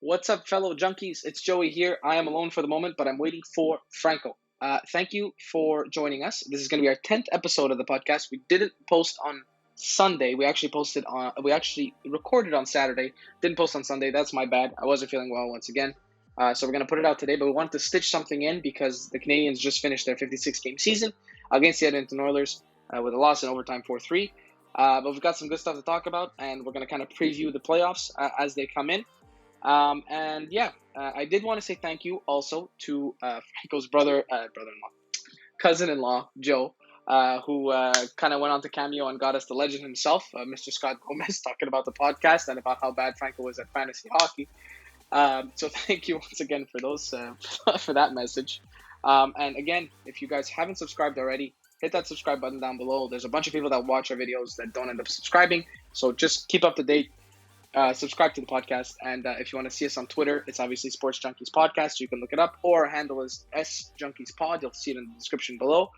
What's up, fellow junkies? It's Joey here. I am alone for the moment, but I'm waiting for Franco. Thank you for joining us. This is going to be our 10th episode of the podcast. We didn't post on Sunday. We actually recorded on Saturday. Didn't post on Sunday. That's my bad. I wasn't feeling well once again. So we're going to put it out today, but we wanted to stitch something in because the Canadians just finished their 56-game season against the Edmonton Oilers with a loss in overtime 4-3. But we've got some good stuff to talk about, and we're going to kind of preview the playoffs as they come in. I did want to say thank you also to Franco's cousin-in-law, Joe, who kind of went on to Cameo and got us the legend himself, Mr. Scott Gomez, talking about the podcast and about how bad Franco was at fantasy hockey. So thank you once again for those for that message. And again, if you guys haven't subscribed already, hit that subscribe button down below. There's a bunch of people that watch our videos that don't end up subscribing, so just keep up to date. Subscribe to the podcast, and if you want to see us on Twitter, it's obviously Sports Junkies Podcast. You can look it up, or our handle is SJunkiesPod. You'll see it in the description below.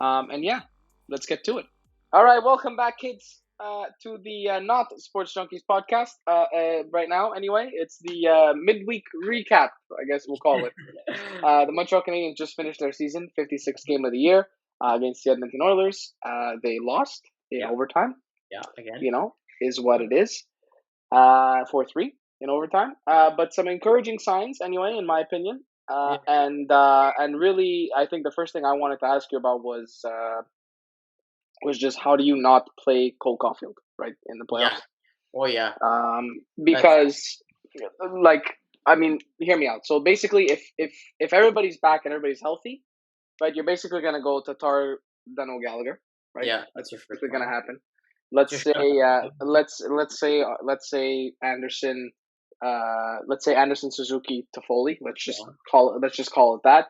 Let's get to it. All right, welcome back, kids, to the not Sports Junkies Podcast. Right now, anyway, it's the midweek recap, I guess we'll call it. The Montreal Canadiens just finished their season, 56th game of the year against the Edmonton Oilers. They lost in overtime. Yeah, again. Is what it is. 4-3 in overtime, but some encouraging signs anyway, in my opinion. And really, I think the first thing I wanted to ask you about was just how do you not play Cole Caulfield right in the playoffs? Yeah. Oh yeah. Because hear me out. So basically, if everybody's back and everybody's healthy, right, you're basically gonna go Tatar, Dano, Gallagher, right? Yeah, that's your first. It's gonna happen. Let's say Anderson. Let's say Anderson, Suzuki, Toffoli. Let's just call it that.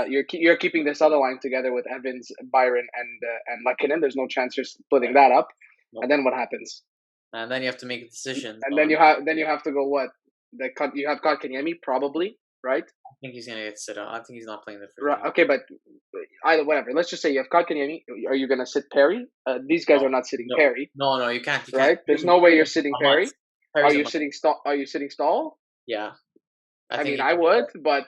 You're keeping this other line together with Evans, Byron, and Lehkonen. There's no chance you're splitting that up. Nope. And then what happens? And then you have to make a decision. And then you have to go what? You have Kotkaniemi probably, right? I think he's gonna get sit out. I think he's not playing the first. Right. Okay, but either whatever. Let's just say you have Kotkaniemi. Are you gonna sit Perry? These guys are not sitting Perry. No, you can't. You right? Can't. There's no way you're sitting Perry. Are you sitting Stahl? Yeah. I would, but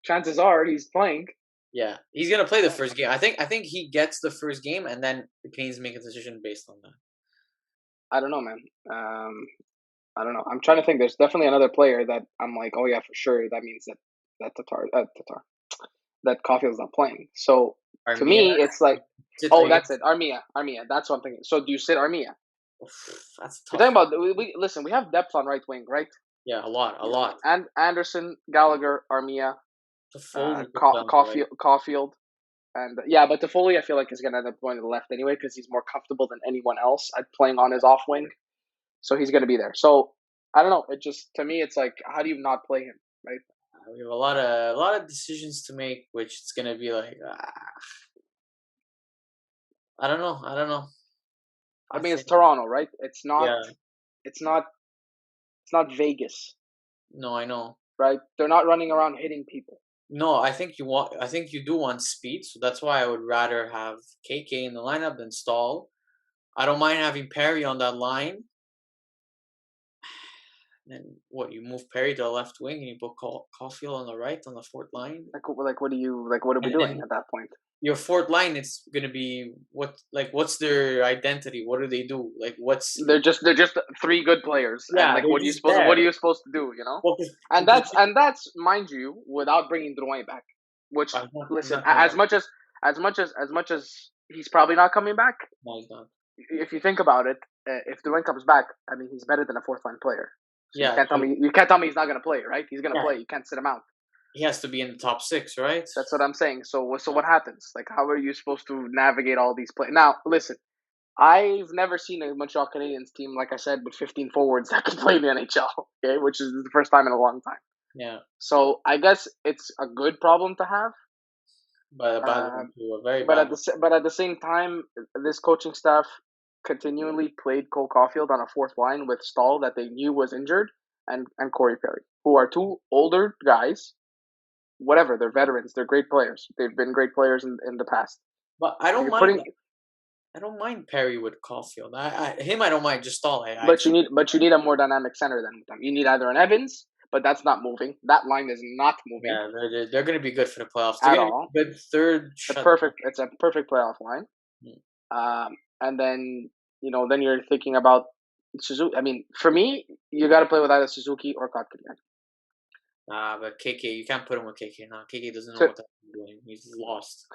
chances are he's playing. Yeah, he's gonna play the first game. I think he gets the first game, and then the Canes make a decision based on that. I don't know, man. I don't know. I'm trying to think. There's definitely another player that I'm like, oh yeah, for sure. That means that Caulfield's not playing. So Armia, to me, it's like, that's it. Armia. That's what I'm thinking. So do you sit Armia? That's tough. We're talking about listen. We have depth on right wing, right? Yeah, a lot. And Anderson, Gallagher, Armia, Caulfield, and but Toffoli, I feel like is going to end up going to the left anyway because he's more comfortable than anyone else at playing on his off wing. So he's going to be there. So I don't know. It just, to me, it's like, how do you not play him, right? We have a lot of decisions to make, which it's going to be like, I don't know. I mean, it's Toronto, right? It's not. Yeah. It's not Vegas. No, I know. Right? They're not running around hitting people. No, I think you do want speed, so that's why I would rather have KK in the lineup than Stahl. I don't mind having Perry on that line. And what, you move Perry to the left wing and you put Caulfield on the right on the fourth line? What are we doing at that point? Your fourth line, it's gonna be what's their identity? What do they do? They're just three good players. Yeah, and what are you supposed to do? Well, and that's mind you without bringing Drouin back. Which listen, as much as he's probably not coming back. No, he's not. If you think about it, if Drouin comes back, I mean he's better than a fourth line player. So yeah, you can't tell me he's not going to play, right? He's going to play. You can't sit him out. He has to be in the top 6, right? That's what I'm saying. So what happens? Like, how are you supposed to navigate all these plays? Now, listen, I've never seen a Montreal Canadiens team, like I said, with 15 forwards that can play in the NHL, okay? Which is the first time in a long time. Yeah. So I guess it's a good problem to have. But at the same time, this coaching staff continually played Cole Caulfield on a fourth line with Stahl that they knew was injured and Corey Perry, who are two older guys. Whatever, they're veterans. They're great players. They've been great players in the past. But I don't mind. I don't mind Perry with Caulfield. I don't mind. Just Stahl. But you need a more dynamic center than them. You need either an Evans, but that's not moving. That line is not moving Yeah, they're going to be good for the playoffs. They're at going to all. be a good third shutdown. It's a perfect playoff line. Hmm. And then then you're thinking about Suzuki. I mean, for me, you got to play with either Suzuki or Kotkaniemi. But KK, you can't put him with KK now. KK doesn't know So, what he's doing. He's lost.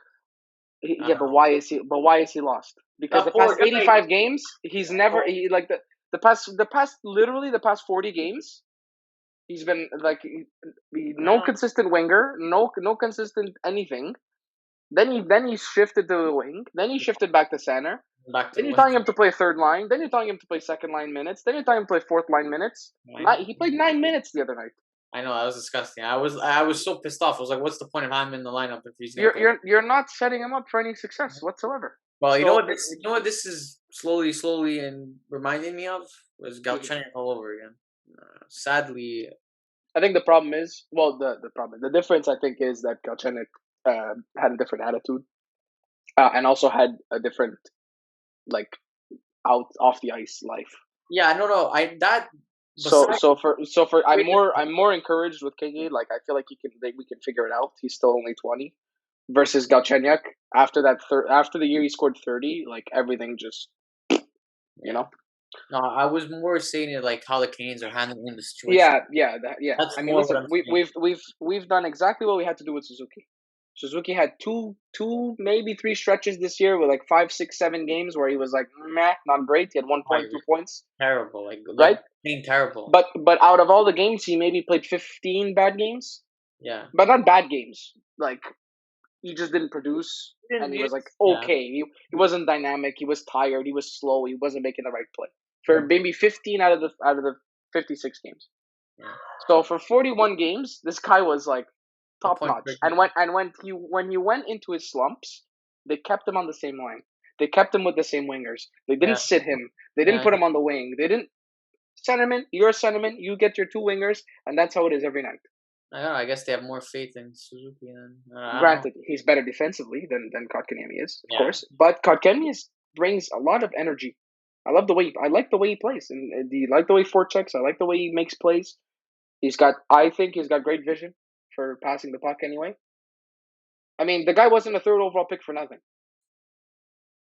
yeah, but why is he? But why is he lost? Because the past 85 games, he's never like the past literally the past 40 games, he's been like no consistent winger, no consistent anything. Then he shifted to the wing. Then he shifted back to center. Then you're telling him to play third line. Then you're telling him to play second line minutes. Then you're telling him to play fourth line minutes. He played 9 minutes the other night. I know, that was disgusting. I was so pissed off. I was like, "What's the point of having him in the lineup if he's gonna you're not setting him up for any success whatsoever." Well, so, you know what this is slowly and reminding me of was Galchenyuk all over again. Sadly, I think the problem is the difference I think is that Galchenyuk had a different attitude, and also had a different off the ice life. Yeah, no, I'm more encouraged with KK. Like I feel like we can figure it out. He's still only 20, versus Galchenyuk. After the year he scored 30, like everything just No, I was more saying it like how the Canadians are handling the situation. Yeah. I mean, listen, we've done exactly what we had to do with Suzuki. Suzuki had two, maybe 3 stretches this year with like 5, 6, 7 games where he was like, meh, not great. He had 1 point, 2 points. Terrible, right? Being terrible. But out of all the games, he maybe played 15 bad games. Yeah. But not bad games. Like, he just didn't produce, and he was like, okay. Yeah. He wasn't dynamic. He was tired. He was slow. He wasn't making the right play for maybe 15 out of the 56 games. Yeah. So for 41 games, this guy was like top notch. And when he went into his slumps, they kept him on the same line. They kept him with the same wingers. They didn't sit him. They didn't put him on the wing. They didn't centerman. You're a centerman. You get your 2 wingers, and that's how it is every night. I don't know. I guess they have more faith in Suzuki than. Granted, he's better defensively than Kotkaniemi is, of course. But Kotkaniemi brings a lot of energy. I like the way he plays, and I like the way he forechecks. I like the way he makes plays. I think he's got great vision for passing the puck anyway. I mean, the guy wasn't a 3rd overall pick for nothing.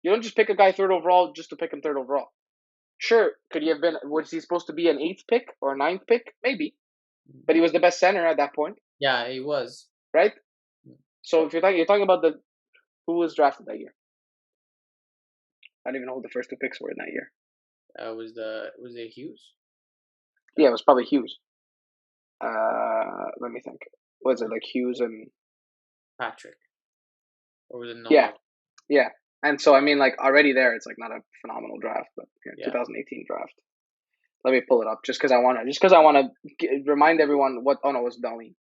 You don't just pick a guy 3rd overall just to pick him 3rd overall. Sure, was he supposed to be an 8th pick or a 9th pick? Maybe. But he was the best center at that point. Yeah, he was. Right? So if you're talking about who was drafted that year. I don't even know who the first 2 picks were in that year. Was it Hughes? Yeah, it was probably Hughes. Let me think. Was it like Hughes and Patrick? Or was it Noah? Yeah. And so I mean, like already there, it's like not a phenomenal draft, but 2018 draft. Let me pull it up just because I want to remind everyone what. Oh no, it was Darlene.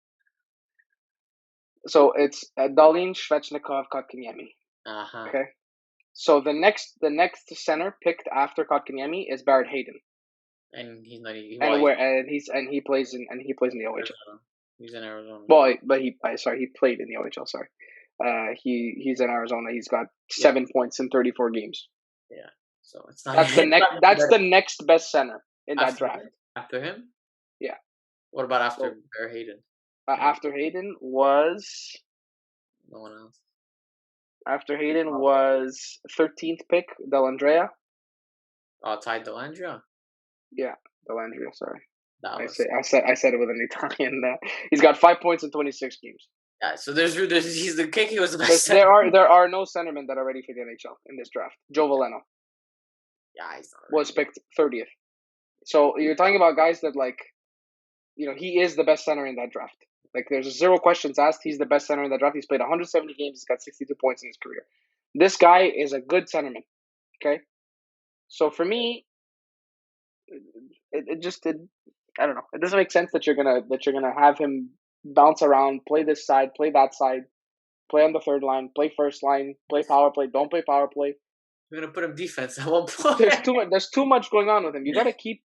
So it's Darlene, Svechnikov, Kotkaniemi. Okay. So the next center picked after Kotkaniemi is Barrett Hayden. And he's not. He plays in the OHL. He's in Arizona. Boy, but he played in the OHL. Sorry. He's in Arizona. He's got 7 points in 34 games. Yeah. So it's not. That's the next best center in that draft. After him? Yeah. What about after Barrett Hayden? After Hayden was no one else. After Hayden was 13th pick, Dellandrea. Ty Dellandrea? Yeah, Dellandrea, sorry. I said it with an Italian. He's got 5 points in 26 games. Yeah, so he's the KK was the best. There are no centermen that are ready for the NHL in this draft. Joe Veleno. Yeah, he's not was picked 30th. So you're talking about guys that he is the best center in that draft. Like there's 0 questions asked. He's the best center in that draft. He's played 170 games. He's got 62 points in his career. This guy is a good centerman. Okay, so for me, I don't know. It doesn't make sense that you're gonna have him bounce around, play this side, play that side, play on the 3rd line, play first line, play power play, don't play power play. You're gonna put him defense at one point. There's too much going on with him. You gotta keep.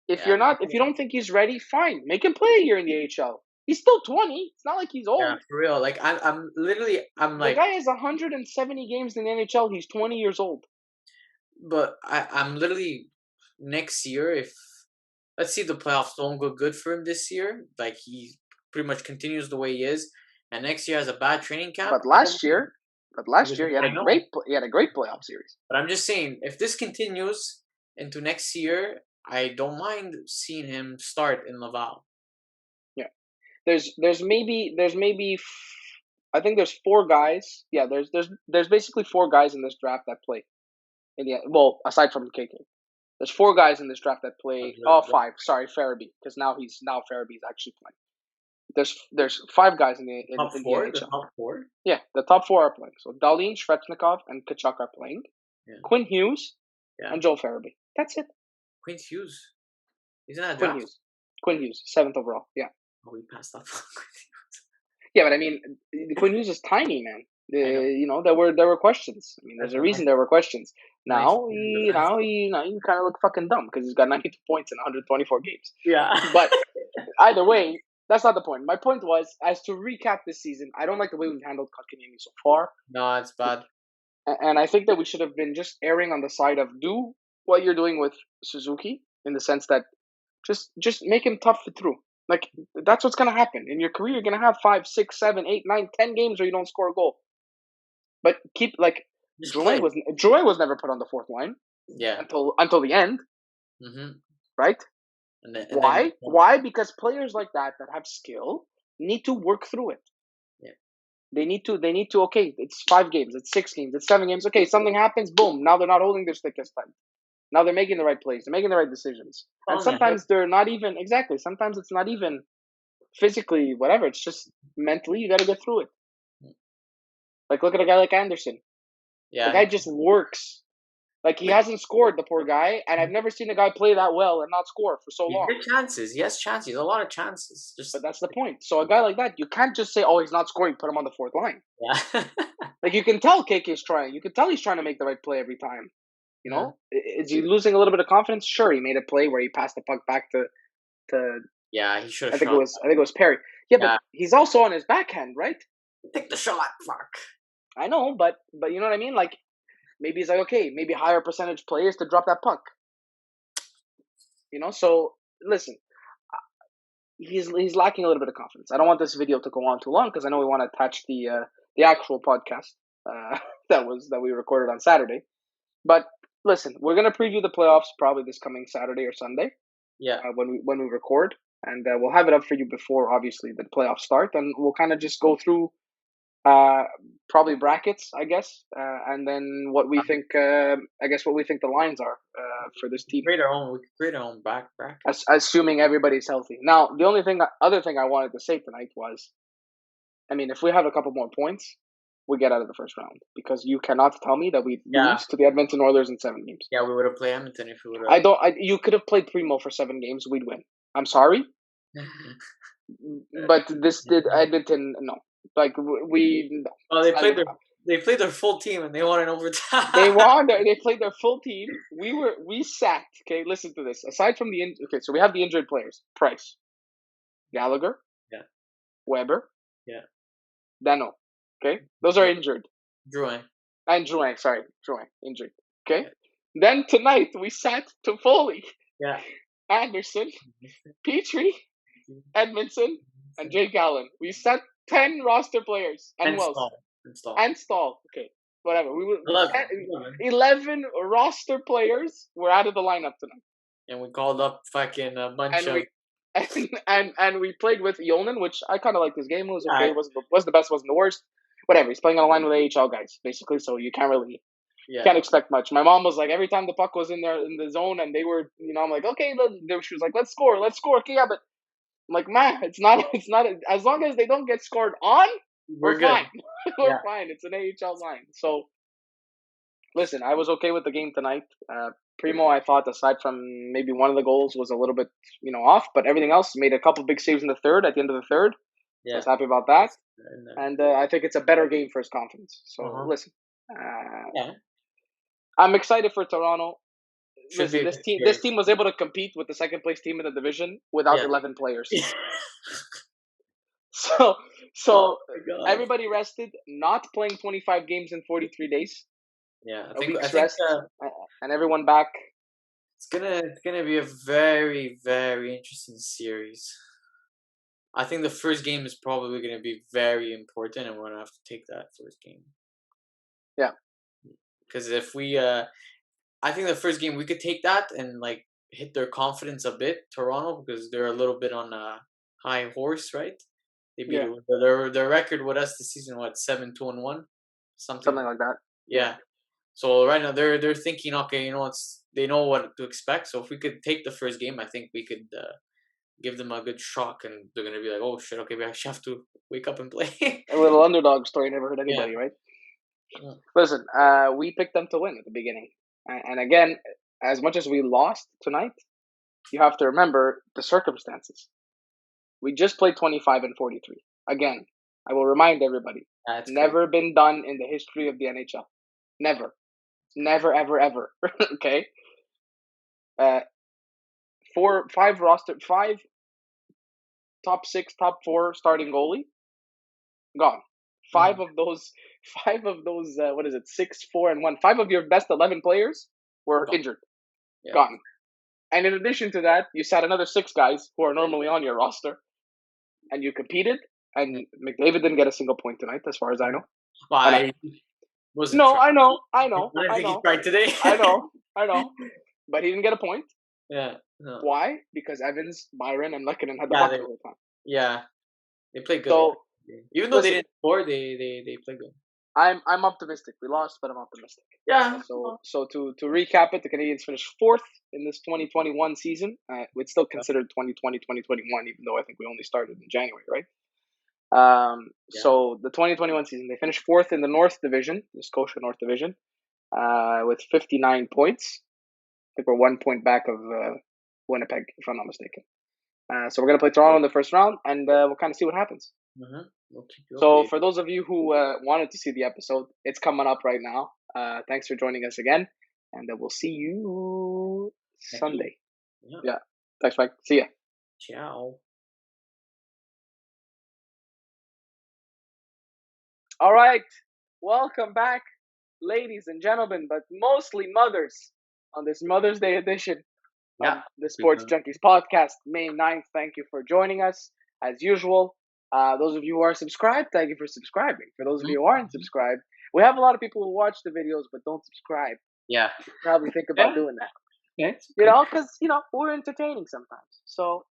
If you don't think he's ready, fine. Make him play a year in the AHL. He's still 20. It's not like he's Yeah, old. for real. Like I'm The like, guy has 170 games in the NHL. He's 20 years old. but I'm literally next year if let's see the playoffs don't go good for him this year, like he pretty much continues the way he is, and next year has a bad training camp. But last year, he had I know, a great playoff series. but I'm just saying if this continues into next year, I don't mind seeing him start in Laval. Yeah. I think there's 4 guys. Yeah, there's basically 4 guys in this draft that play. Well, aside from KK. There's 4 guys in this draft that play. Oh, 5. Sorry, Farabee, because now Farabee's actually playing. There's 5 guys in the Top in the four, NHL. the top four. Yeah, the top 4 are playing. So Darlene, Svechnikov, and Kachuk are playing. Yeah. Quinn Hughes Yeah. and Joel Farabee. That's it. Quinn Hughes. He's in that Quinn draft. Hughes. Quinn Hughes, 7th overall. Yeah. Oh, we passed up. Yeah, but I mean, Quinn Hughes is tiny, man. I know. There were questions. I mean, there's a reason there were questions. Now you kind of look fucking dumb because he's got 92 points in 124 games. Yeah. But either way, that's not the point. My point was, as to recap this season, I don't like the way we've handled Kotkaniemi so far. No, it's bad. And I think that we should have been just erring on the side of do what you're doing with Suzuki, in the sense that just make him tough through. Like, that's what's gonna happen in your career. You're gonna have 5, 6, 7, 8, 9, 10 games where you don't score a goal. But keep like Drouin was never put on the 4th line. Yeah. Until the end. Mm-hmm. Right? And Why? Why? Because players like that have skill need to work through it. Yeah. They need to. Okay, it's 5 games. It's 6 games. It's 7 games. Okay, something happens. Boom. Now they're not holding their stick as tight. Now they're making the right plays. They're making the right decisions. And sometimes they're not even exactly. Sometimes it's not even physically whatever. It's just mentally. You got to get through it. Like, look at a guy like Anderson. Yeah. The guy just works. Like, he hasn't scored, the poor guy, and I've never seen a guy play that well and not score for so long. Good chances. Yes, chances. A lot of chances. But that's the point. So a guy like that, you can't just say, oh, he's not scoring, put him on the 4th line. Yeah. Like, you can tell KK's trying. You can tell he's trying to make the right play every time. You know? Is he losing a little bit of confidence? Sure, he made a play where he passed the puck back to yeah, he should have. I think it was Perry. Yeah, but he's also on his backhand, right? Take the shot, fuck. I know, but you know what I mean? Like, maybe he's like, okay, maybe higher percentage players to drop that puck. You know, so listen, he's lacking a little bit of confidence. I don't want this video to go on too long because I know we want to attach the actual podcast that we recorded on Saturday. But listen, we're gonna preview the playoffs probably this coming Saturday or Sunday. Yeah. When we record, and we'll have it up for you before obviously the playoffs start, and we'll kind of just go through probably brackets, I guess, and then what we think. What we think the lines are for this team. We could create our own bracket, assuming everybody's healthy. Now, the other thing I wanted to say tonight was, I mean, if we have a couple more points, we get out of the first round, because you cannot tell me that we lose to the Edmonton Oilers in 7 games. Yeah, we would have played Edmonton if we would have. You could have played Primo for 7 games. We'd win. I'm sorry, but this did Edmonton. No, like we. Well, they played their full team and they won in overtime. They played their full team. We sat. Okay, listen to this. Aside from so we have the injured players: Price, Gallagher, Weber, Dano. Okay, those are injured. Drouin, injured. Okay, then tonight we sat Toffoli, Anderson, Petrie, Edmondson, and Jake Allen. We sat 10 roster players and Wells and Stahl. Okay, whatever. We were 11 roster players were out of the lineup tonight. And we called up fucking a bunch of. And we played with Yonan, which I kind of liked his game. It was okay. Was the best, wasn't the worst. Whatever. He's playing on a line with AHL guys, basically. So you can't really can't expect much. My mom was like, every time the puck was in the zone and they were, I'm like, okay. She was like, let's score. Okay, yeah, but I'm like, man, it's not. As long as they don't get scored on, we're fine. We're fine. It's an AHL line. So listen, I was okay with the game tonight. Primo, I thought, aside from maybe one of the goals, was a little bit, off, but everything else, made a couple big saves in the third, at the end of the third. Yeah. I was happy about that. And I think it's a better game for his confidence. So, listen. I'm excited for Toronto. Listen, this team was able to compete with the second-place team in the division without 11 players. So Oh so my god. everybody rested, not playing 25 games in 43 days, Yeah, a I week's think rest, and everyone back. it's gonna be a very very interesting series. I think the first game is probably gonna be very important, and we're gonna have to take that first game. Yeah, Because if we, I think the first game we could take that and like hit their confidence a bit, Toronto, because they're a little bit on a high horse, right? They beat yeah, their record with us this season. What 7-2-1, something something like like that. Yeah. yeah. So right now they're thinking, okay, it's they know what to expect. So if we could take the first game, I think we could give them a good shock, and they're gonna be like, oh shit, okay, we actually have to wake up and play. A little underdog story never hurt Yeah. anybody, right? Yeah. Listen, we picked them to win at the beginning, and again, as much as we lost tonight, you have to remember the circumstances. We just played 25 and 43. Again, I will remind everybody, That's crazy. never been done in the history of the NHL. Never, never, ever, ever. Okay, uh, five top six, top four starting goalie gone. Five Mhm. of those, five of those. What is it? 6, 4, and 1. Five of your best 11 players were Gone. injured, Yeah. gone. And in addition to that, you sat another 6 guys who are normally on your roster, and you competed. Yeah. And McDavid didn't get a single point tonight, as far as I know. Well, And I wasn't no, trying. I know, I didn't think he tried today. I know, but he didn't get a point. Yeah. No. Why? Because Evans, Byron, and Lehkonen had the Yeah. puck the whole time. Yeah. They played good. So Even though they listen, didn't score, they played good. I'm optimistic. We lost, but I'm optimistic. Yeah. So to recap it, the Canadians finished fourth in this 2021 season. It's still considered 2020, 2021, even though I think we only started in January, right? Yeah. So the 2021 season, they finished fourth in the North Division, the Scotia North Division, with 59 points. I think we're 1 point back of Winnipeg, if I'm not mistaken. So we're gonna play Toronto in the first round, and we'll kind of see what happens. Mm-hmm. We'll keep you So updated. for those of you who wanted to see the episode, it's coming up right now. Thanks for joining us again, and we'll see you Next week. Sunday. Yeah. Yeah. Thanks, Mike. See ya. Ciao. All right. Welcome back, ladies and gentlemen, but mostly mothers, on this Mother's Day edition of Yeah. the Sports Junkies podcast, May 9th. Thank you for joining us, as usual. Those of you who are subscribed, thank you for subscribing. For those of you who aren't subscribed, we have a lot of people who watch the videos but don't subscribe. Yeah. You probably think about doing that. Okay. You know, because, we're entertaining sometimes. So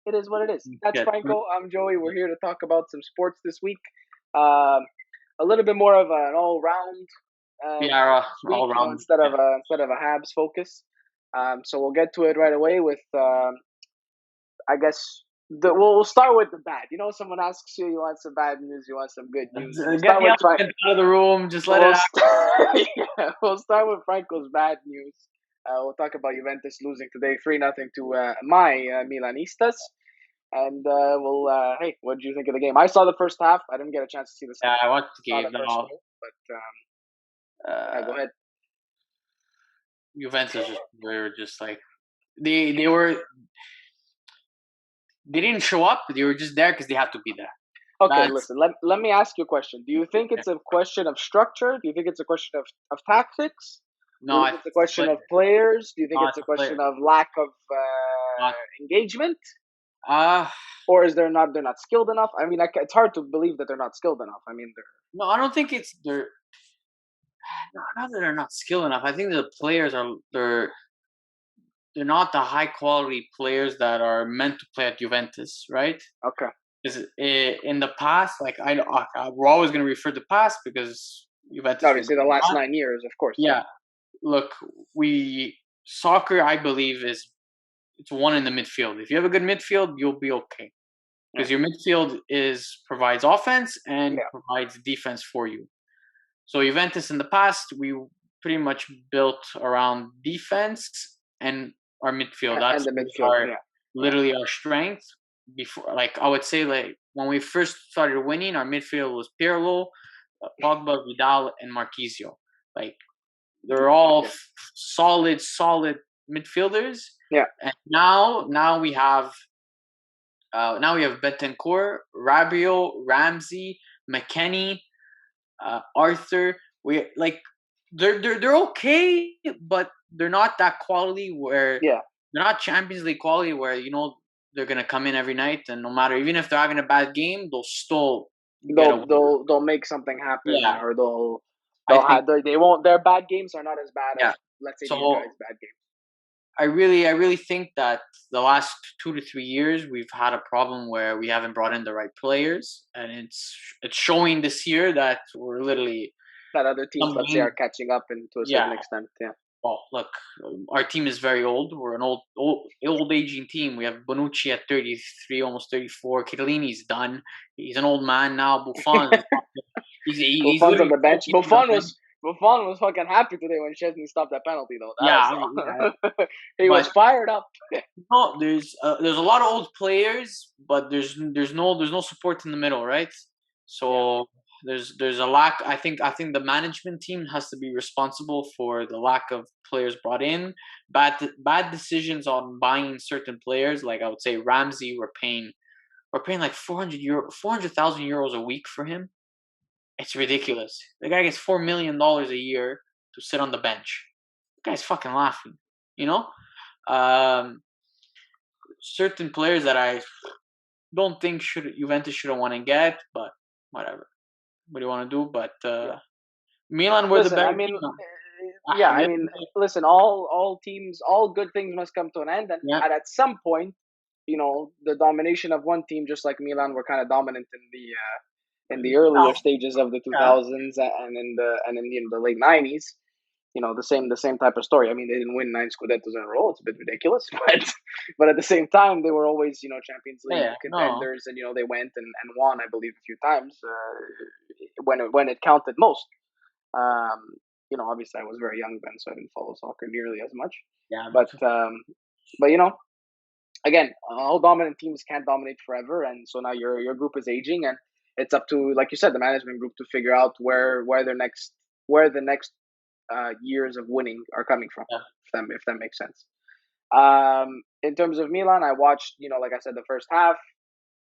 it is what it is. That's Yeah. Franco. I'm Joey. We're here to talk about some sports this week. A little bit more of an all-round Yeah. week, All around. instead of a Habs focus. So we'll get to it right away with, I guess, we'll start with the bad. Someone asks you, you want some bad news, you want some good news. We'll Get start the with elephant out of the room. Just let it out. we'll start with Franco's bad news. We'll talk about Juventus losing today 3-0 to my Milanistas. And hey, what did you think of the game? I saw the first half. I didn't get a chance to see the second. Yeah, I watched the Saw game the first now. goal, but go ahead. Juventus were just like they didn't show up. They were just there because they had to be there. Okay, That's listen. Let me ask you a question. Do you think it's a question of structure? Do you think it's a question of tactics? Do no. you I think it's a think question of players? Do you think no, it's a it's a player. question of lack of Not, engagement? uh Or is they're not skilled enough? I mean, it's hard to believe that they're not skilled enough. I mean, no, I don't think it's they're not that they're not skilled enough. I think the players are they're not the high quality players that are meant to play at Juventus, right? okay. Because in the past, like we're always going to refer to past because Juventus. Obviously, the last 9 years, of course. Yeah, look, soccer, I believe, it's one in the midfield. If you have a good midfield, you'll be okay because your midfield provides offense and provides defense for you. So Juventus in the past, we pretty much built around defense and our midfield. That's And the midfield, literally our strength. Before, like I would say, like when we first started winning, our midfield was Pirlo, Pogba, Vidal, and Marquisio. Like they're all solid midfielders. Yeah. And now we have Now we have Betancourt, Rabiot, Ramsey, McKennie, Arthur. We like they're okay, but they're not that quality where Yeah, they're not Champions League quality where they're gonna come in every night and no matter even if they're having a bad game, they'll still get a they'll winner. they'll they'll make something happen, Yeah, or they'll I they'll think have they won't. Their bad games are not as bad yeah. as, let's say, these So guys' bad games. I really think that the last 2 to 3 years we've had a problem where we haven't brought in the right players, and it's showing this year that we're literally That other teams, let's say, are stumbling. catching up, and to a Yeah. certain extent, yeah. Well, look, our team is very old. We're an old aging team. We have Bonucci at 33, almost 34. Chiellini's done. He's an old man now. Buffon, he's Buffon's on literally the bench. 40 on the bench. Buffon was fucking happy today when Chesney stopped that penalty, though. Yeah, yeah. He was But fired up. no, there's a lot of old players, but there's no support in the middle, right? Yeah, So there's a lack. I think the management team has to be responsible for the lack of players brought in. Bad decisions on buying certain players. Like I would say Ramsey, we're paying like 400,000 euros a week for him. It's ridiculous. The guy gets $4 million a year to sit on the bench. The guy's fucking laughing. You know. Um, Certain players that I don't think Juventus should have want to get, but whatever. What do you want to do? But yeah. Milan were the Listen, I better mean, team. yeah, I Yeah, mean, listen. All teams, all good things must come to an end, and yeah, at some point, the domination of one team, just like Milan, were kind of dominant in the earlier stages of the 2000s, and in the late 90s. The same type of story. I mean, they didn't win 9 Scudettos in a row. It's a bit ridiculous, but at the same time, they were always Champions League yeah. No, contenders, and they went and won, I believe, a few times when it counted most. Um, Obviously, I was very young then, so I didn't follow soccer nearly as much. yeah, me But too. again, all dominant teams can't dominate forever, and so now your group is aging, and it's up to, like you said, the management group to figure out where the next years of winning are coming from, Yeah, if that makes sense. In terms of Milan, I watched, like I said, the first half.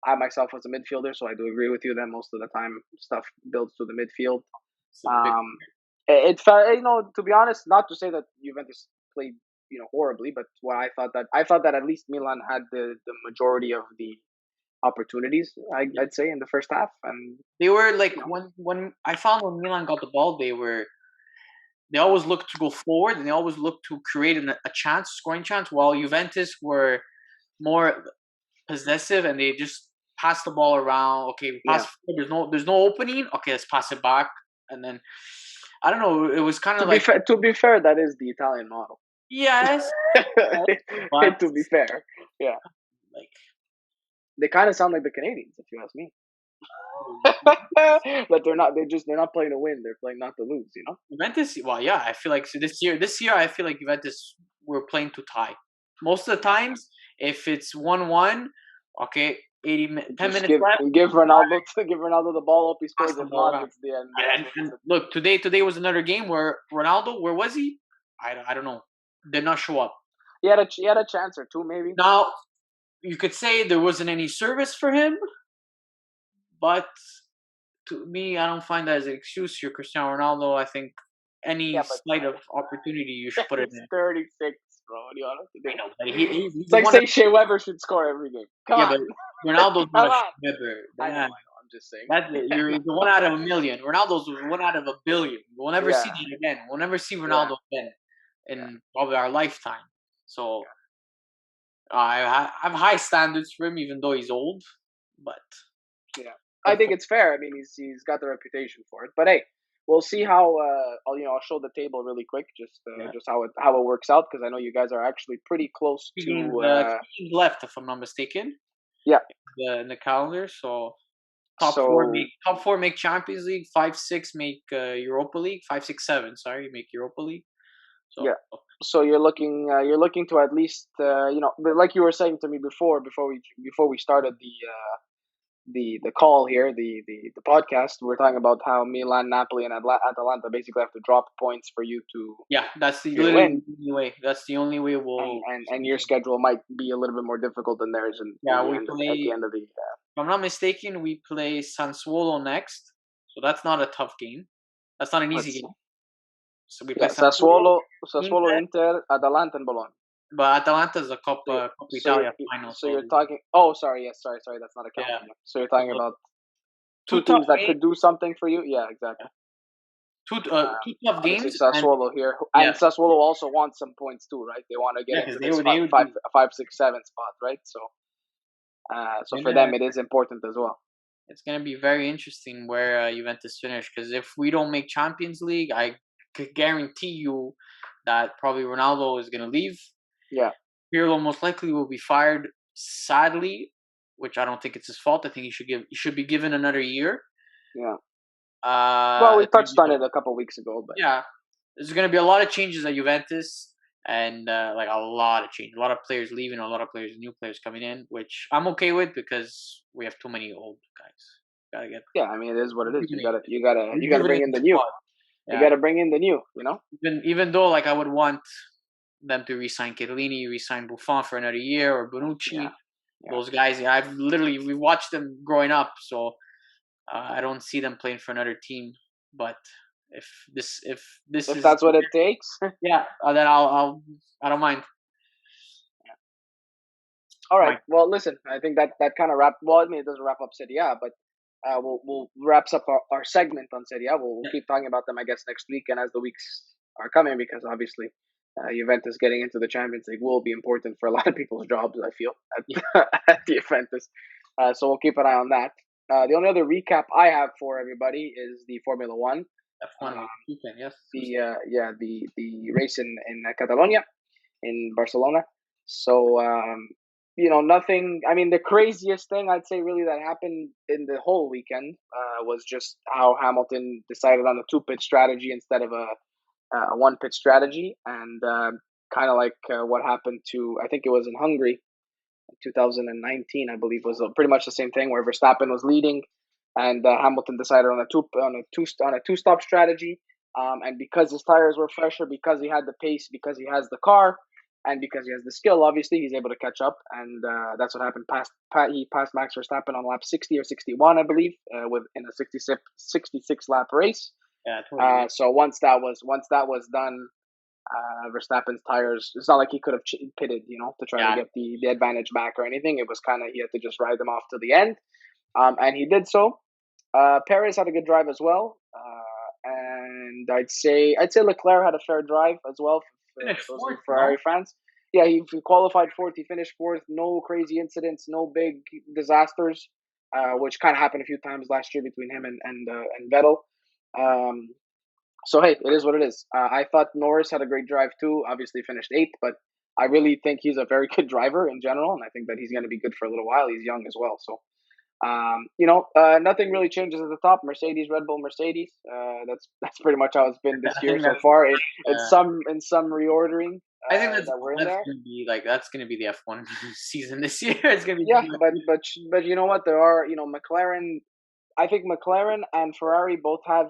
I myself was a midfielder, so I do agree with you that most of the time stuff builds to the midfield. it's a big. Um, it felt, to be honest, not to say that Juventus played, horribly, but I thought that at least Milan had the majority of the opportunities. I'd say in the first half, and They were like you know, when I found when Milan got the ball, they always looked to go forward and they always looked to create a chance, scoring chance, while Juventus were more possessive and they just pass the ball around. Okay, we pass yeah. forward. There's no opening. Okay, let's pass it back, and then I don't know. It was kind To of be like fair, that is the Italian model. yes, yes, but To be fair, yeah, like they kind of sound like the Canadians, if you ask me. But they're not playing to win. They're playing not to lose. Juventus. Well, yeah, I feel like so this year I feel like Juventus were playing to tie. Most of the times, if it's 1-1, okay, 10 Just minutes give left, give Ronaldo give Ronaldo the ball. Hope he pass scores. the If ball not, around. it's the end. And look, today was another game where Ronaldo, where was he? I don't know. Did not show up. He had a chance or two, maybe. Now you could say there wasn't any service for him, but to me, I don't find that as an excuse. You're Cristiano Ronaldo. I think any Yeah, but slight of opportunity, you should put it he's in. 36, bro. What do you want us to I do? know, but he's It's like one. saying Shea Weber should score every game. Come Yeah, on, but Ronaldo's not come a on. Schmebber. I know. Damn. I'm just saying. That you're the one out of a million. Ronaldo's one out of a billion. We'll never see Yeah, that again. We'll never see yeah, Ronaldo again yeah, in probably our lifetime. So I have high standards for him, even though he's old. But yeah. I good think for it's fair. I mean, he's got the reputation for it. But hey, we'll see how. I'll show the table really quick, yeah. just how it works out, because I know you guys are actually pretty close Three games, to. 3 games left, if I'm not mistaken, Yeah. in the calendar. So So top four make Champions League, 5, 6 make Europa League, 5, 6, 7. Sorry, make Europa League. yeah. So So you're looking to at least but like you were saying to me before we started the call here, the podcast. We're talking about how Milan, Napoli, and Atalanta basically have to drop points for you to Yeah, that's the for you to literally win, the only way. That's the only way and, we'll. and your schedule might be a little bit more difficult than theirs in Yeah, the we end of at the play. end of the. If I'm not mistaken, we play Sassuolo next, so that's not a tough game. That's not an easy Let's see. game. So we play Yeah, Sassuolo, Sassuolo, Inter, Inter, Atalanta, and Bologna. but Atalanta's a So you're, Coppa so you're Italia final, so so you're talking. Oh, sorry. Yes, sorry. That's not yeah. accounting. So you're talking So about two two tough teams that games. could do something for you. Yeah, Yeah. exactly. Two tough Obviously, games, and Sassuolo here, and yes, Sassuolo also wants some points too, right? They want to get yeah, because into they this would they would five, be 5, 6, 7 spot, right? So for gonna them, it is important as well. it's gonna be very interesting where Juventus finish. Because if we don't make Champions League, I could guarantee you that probably Ronaldo is gonna leave. Yeah, Pirlo most likely will be fired. Sadly, which I don't think it's his fault. I think he should be given another year. yeah. Well, we It's gonna touched be on it a couple weeks ago, but yeah, there's gonna be a lot of changes at Juventus, and like a lot of change, a lot of players leaving, a lot of players, new players coming in, which I'm okay with because we have too many old guys. Gotta get yeah, I mean, it is what it is. rejuvenate, You gotta bring rejuvenate in the the new. squad. You Yeah, gotta bring in the new. You know. even though like I would want them to re-sign Chiellini, re-sign Buffon for another year, or Yeah, Bonucci. yeah. Those guys, yeah, we watched them growing up, so I don't see them playing for another team. But if this If is that's what it takes. yeah, then I don't mind. All right. Mike. Well, listen. I think that kind of wrap. Well, I mean, it doesn't wrap up Serie A, but we'll wraps up our segment on Serie A. We'll Yeah, keep talking about them, I guess, next week and as the weeks are coming, because obviously, Juventus getting into the Champions League will be important for a lot of people's jobs. I feel yeah, at the Juventus. So we'll keep an eye on that. The only other recap I have for everybody is the Formula One. F1 Uh, was weekend. Yes. the race in Catalonia in Barcelona. So nothing. I mean, the craziest thing I'd say really that happened in the whole weekend was just how Hamilton decided on a two-pitch strategy instead of a one-pitch strategy, and kind of like what happened to, I think it was in Hungary, 2019, I believe, was pretty much the same thing where Verstappen was leading, and Hamilton decided on a two-stop strategy. And because his tires were fresher, because he had the pace, because he has the car, and because he has the skill, obviously he's able to catch up, and that's what happened. He passed Max Verstappen on lap 60 or 61, I believe, with in a 66 lap race. Yeah, totally agree. So once that was done, Verstappen's tires. It's not like he could have pitted, to try to Yeah, get the advantage back or anything. It was kind of he had to just ride them off to the end, and he did so. Perez had a good drive as well, and I'd say Leclerc had a fair drive as well finished for those of you fourth. Ferrari No. fans. Yeah, he qualified fourth. He finished fourth. No crazy incidents. No big disasters, which kind of happened a few times last year between him and Vettel. Um, so hey, it is what it is. I thought Norris had a great drive too. Obviously finished eighth, but I really think he's a very good driver in general, and I think that he's going to be good for a little while. He's young as well, so nothing really changes at the top. Mercedes, Red Bull, Mercedes. That's pretty much how it's been this I year think so that's. far. Uh, in some reordering I think that's that we're in that's there. gonna be that's gonna be the F1 season this year. It's gonna Yeah, be. but you know what? There are McLaren. I think McLaren and Ferrari both have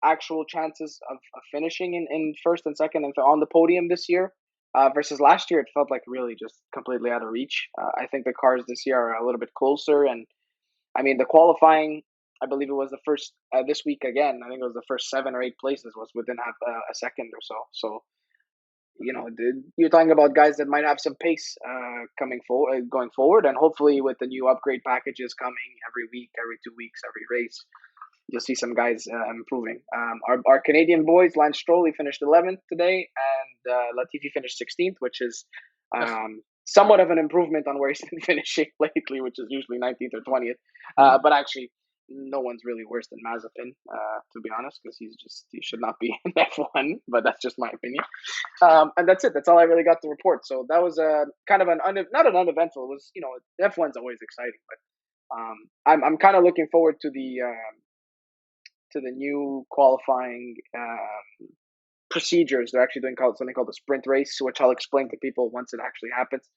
actual chances of finishing in first and second and on the podium this year. Versus last year, it felt like really just completely out of reach. I think the cars this year are a little bit closer, and I mean the qualifying. I believe it was the first this week again. I think it was the first 7 or 8 places was within a second or so. So you're talking about guys that might have some pace coming forward, going forward, and hopefully with the new upgrade packages coming every week, every 2 weeks, every race, you'll see some guys improving. Our Canadian boys, Lance Stroll, he finished 11th today, and Latifi finished 16th, which is somewhat of an improvement on where he's been finishing lately, which is usually 19th or 20th. But actually, no one's really worse than Mazepin, to be honest, because he should not be in F1. But that's just my opinion. And that's it. That's all I really got to report. So that was a kind of not an uneventful. It was F1's always exciting, but I'm kind of looking forward to the new qualifying procedures. They're actually doing something called the sprint race, which I'll explain to people once it actually happens.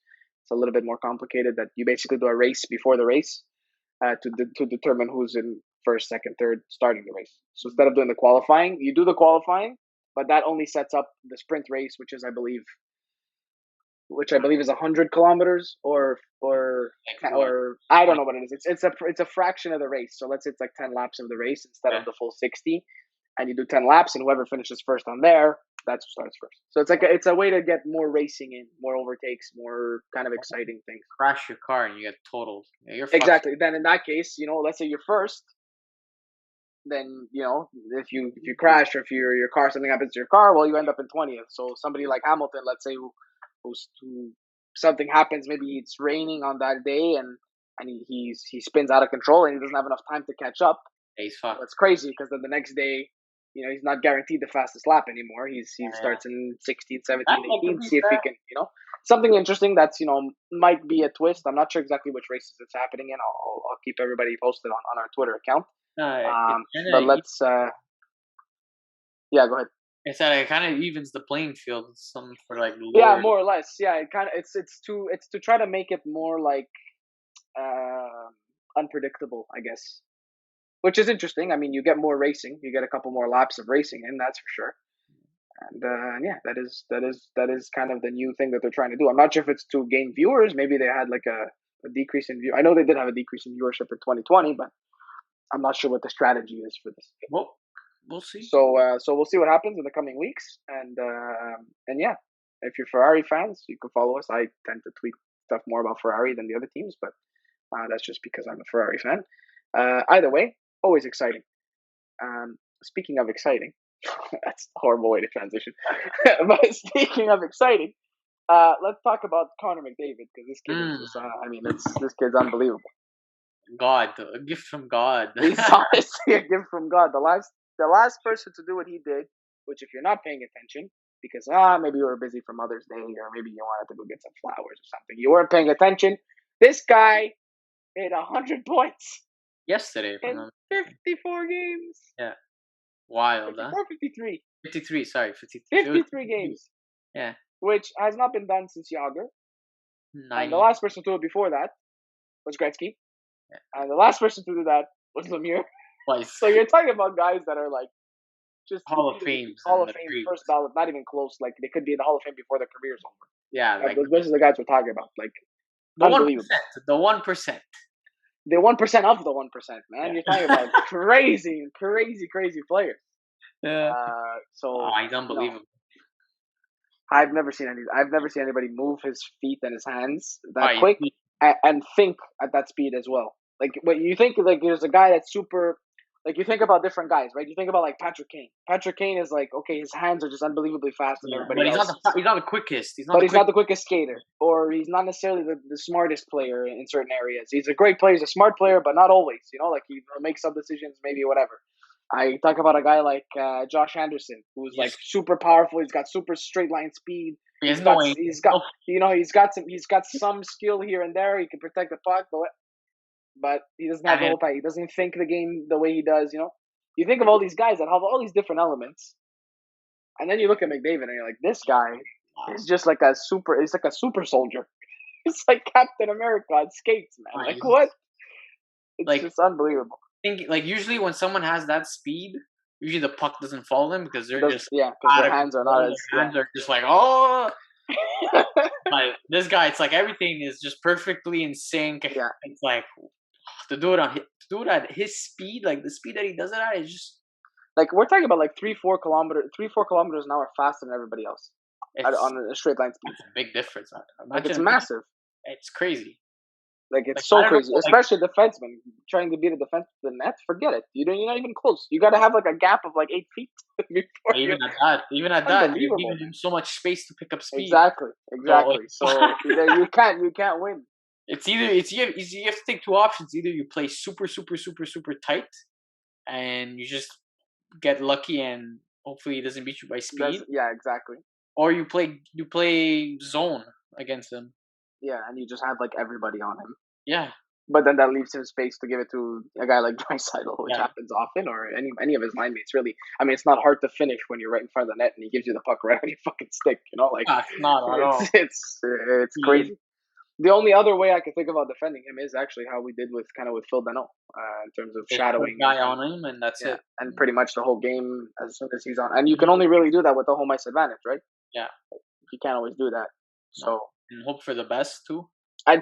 It's a little bit more complicated. That you basically do a race before the race, to determine who's in first, second, third, starting the race. So instead of doing the qualifying, you do the qualifying, but that only sets up the sprint race, which I believe is 100 kilometers or I don't know what it is. It's a fraction of the race. So let's say it's like 10 laps of the race instead of the full 60, and you do 10 laps, and whoever finishes first on there, that's who starts first. So it's a way to get more racing in, more overtakes, more kind of exciting things. Crash your car and you get totaled. Yeah, you're Exactly. Then in that case, let's say you're first. Then if you crash or if your car something happens to your car, well, you end up in 20th. So somebody like Hamilton, let's say, who something happens, maybe it's raining on that day, and he spins out of control and he doesn't have enough time to catch up. He's fucked. That's crazy because then the next day, he's not guaranteed the fastest lap anymore. He starts in 16, 17, 18. See if he can, something interesting that's might be a twist. I'm not sure exactly which races it's happening in. I'll keep everybody posted on our Twitter account. But let's yeah, go ahead. It's that it kind of evens the playing field some for like lower. Yeah, more or less. Yeah, it kind of it's to try to make it more like unpredictable, I guess. Which is interesting. I mean, you get more racing, you get a couple more laps of racing in, that's for sure. And yeah, that is kind of the new thing that they're trying to do. I'm not sure if it's to gain viewers. Maybe they had like a decrease in view. I know they did have a decrease in viewership in 2020, but I'm not sure what the strategy is for this. Well, we'll see. So we'll see what happens in the coming weeks. And yeah, if you're Ferrari fans, you can follow us. I tend to tweet stuff more about Ferrari than the other teams, but that's just because I'm a Ferrari fan. Either way, always exciting. Speaking of exciting, that's a horrible way to transition. But speaking of exciting, let's talk about Connor McDavid, because this kid is just, this kid's unbelievable. God, a gift from God. He's honestly a gift from God. The last person to do what he did, which if you're not paying attention, because maybe you were busy for Mother's Day, or maybe you wanted to go get some flowers or something, you weren't paying attention. This guy hit 100 points yesterday in 54 games. Yeah, wild, 54, huh? 53. 53, sorry, 53. 53 games. Yeah. Which has not been done since Yager. 9. And the last person to do it before that was Gretzky. Yeah. And the last person to do that was Lemieux. Twice. So you're talking about guys that are like just Hall of Fame, first ballot, not even close. Like they could be in the Hall of Fame before their career's over. Yeah, like those are the guys we're talking about. Like the 1%, the 1%. The 1% of the 1%, man. Yeah. You're talking about crazy players. Yeah. So he's unbelievable. I've never seen anybody move his feet and his hands that quick and think at that speed as well. Like when you think like there's a guy that's super. Like you think about different guys, right? You think about like Patrick Kane. Patrick Kane is like, okay, his hands are just unbelievably fast than everybody else. He's not the quickest. He's not the quickest skater, or he's not necessarily the smartest player in certain areas. He's a great player. He's a smart player, but not always. Like he makes some decisions, maybe whatever. I talk about a guy like Josh Anderson, who's like super powerful. He's got super straight line speed. He's got some skill here and there. He can protect the puck, but he doesn't have the whole time. He doesn't think the game the way he does, You think of all these guys that have all these different elements, and then you look at McDavid and you're like, this guy is just like he's like a super soldier. It's like Captain America on skates, man. Like what? It's just unbelievable. Like usually when someone has that speed, usually the puck doesn't follow them because they're because their hands are not as hands are just like oh. Like this guy, it's like everything is just perfectly in sync. Yeah. It's like to do it at his speed, like the speed that he does it at, is just like we're talking about like 3-4 kilometers an hour faster than everybody else on a straight line speed. It's a big difference. Like it's massive. It's crazy. Like it's so crazy, especially defensemen trying to beat a defense to the net. Forget it. You're not even close. You got to have like a gap of like 8 feet before. Even at that, you give him so much space to pick up speed. Exactly. So you can't win. It's either you have to take two options. Either you play super tight, and you just get lucky and hopefully he doesn't beat you by speed. Yeah, exactly. Or you play zone against him. Yeah, and you just have like everybody on him. Yeah. But then that leaves him space to give it to a guy like Draisaitl, which happens often, or any of his line mates. Really, I mean, it's not hard to finish when you're right in front of the net and he gives you the puck right on your fucking stick. Like it's not at all. It's crazy. The only other way I could think about defending him is actually how we did with Phil Danault, in terms of Just put a shadowing guy and on him, and that's yeah, it. and pretty much the whole game as soon as he's on. And you can only really do that with the home ice advantage, right? Yeah, You can't always do that. no, So and hope for the best too. I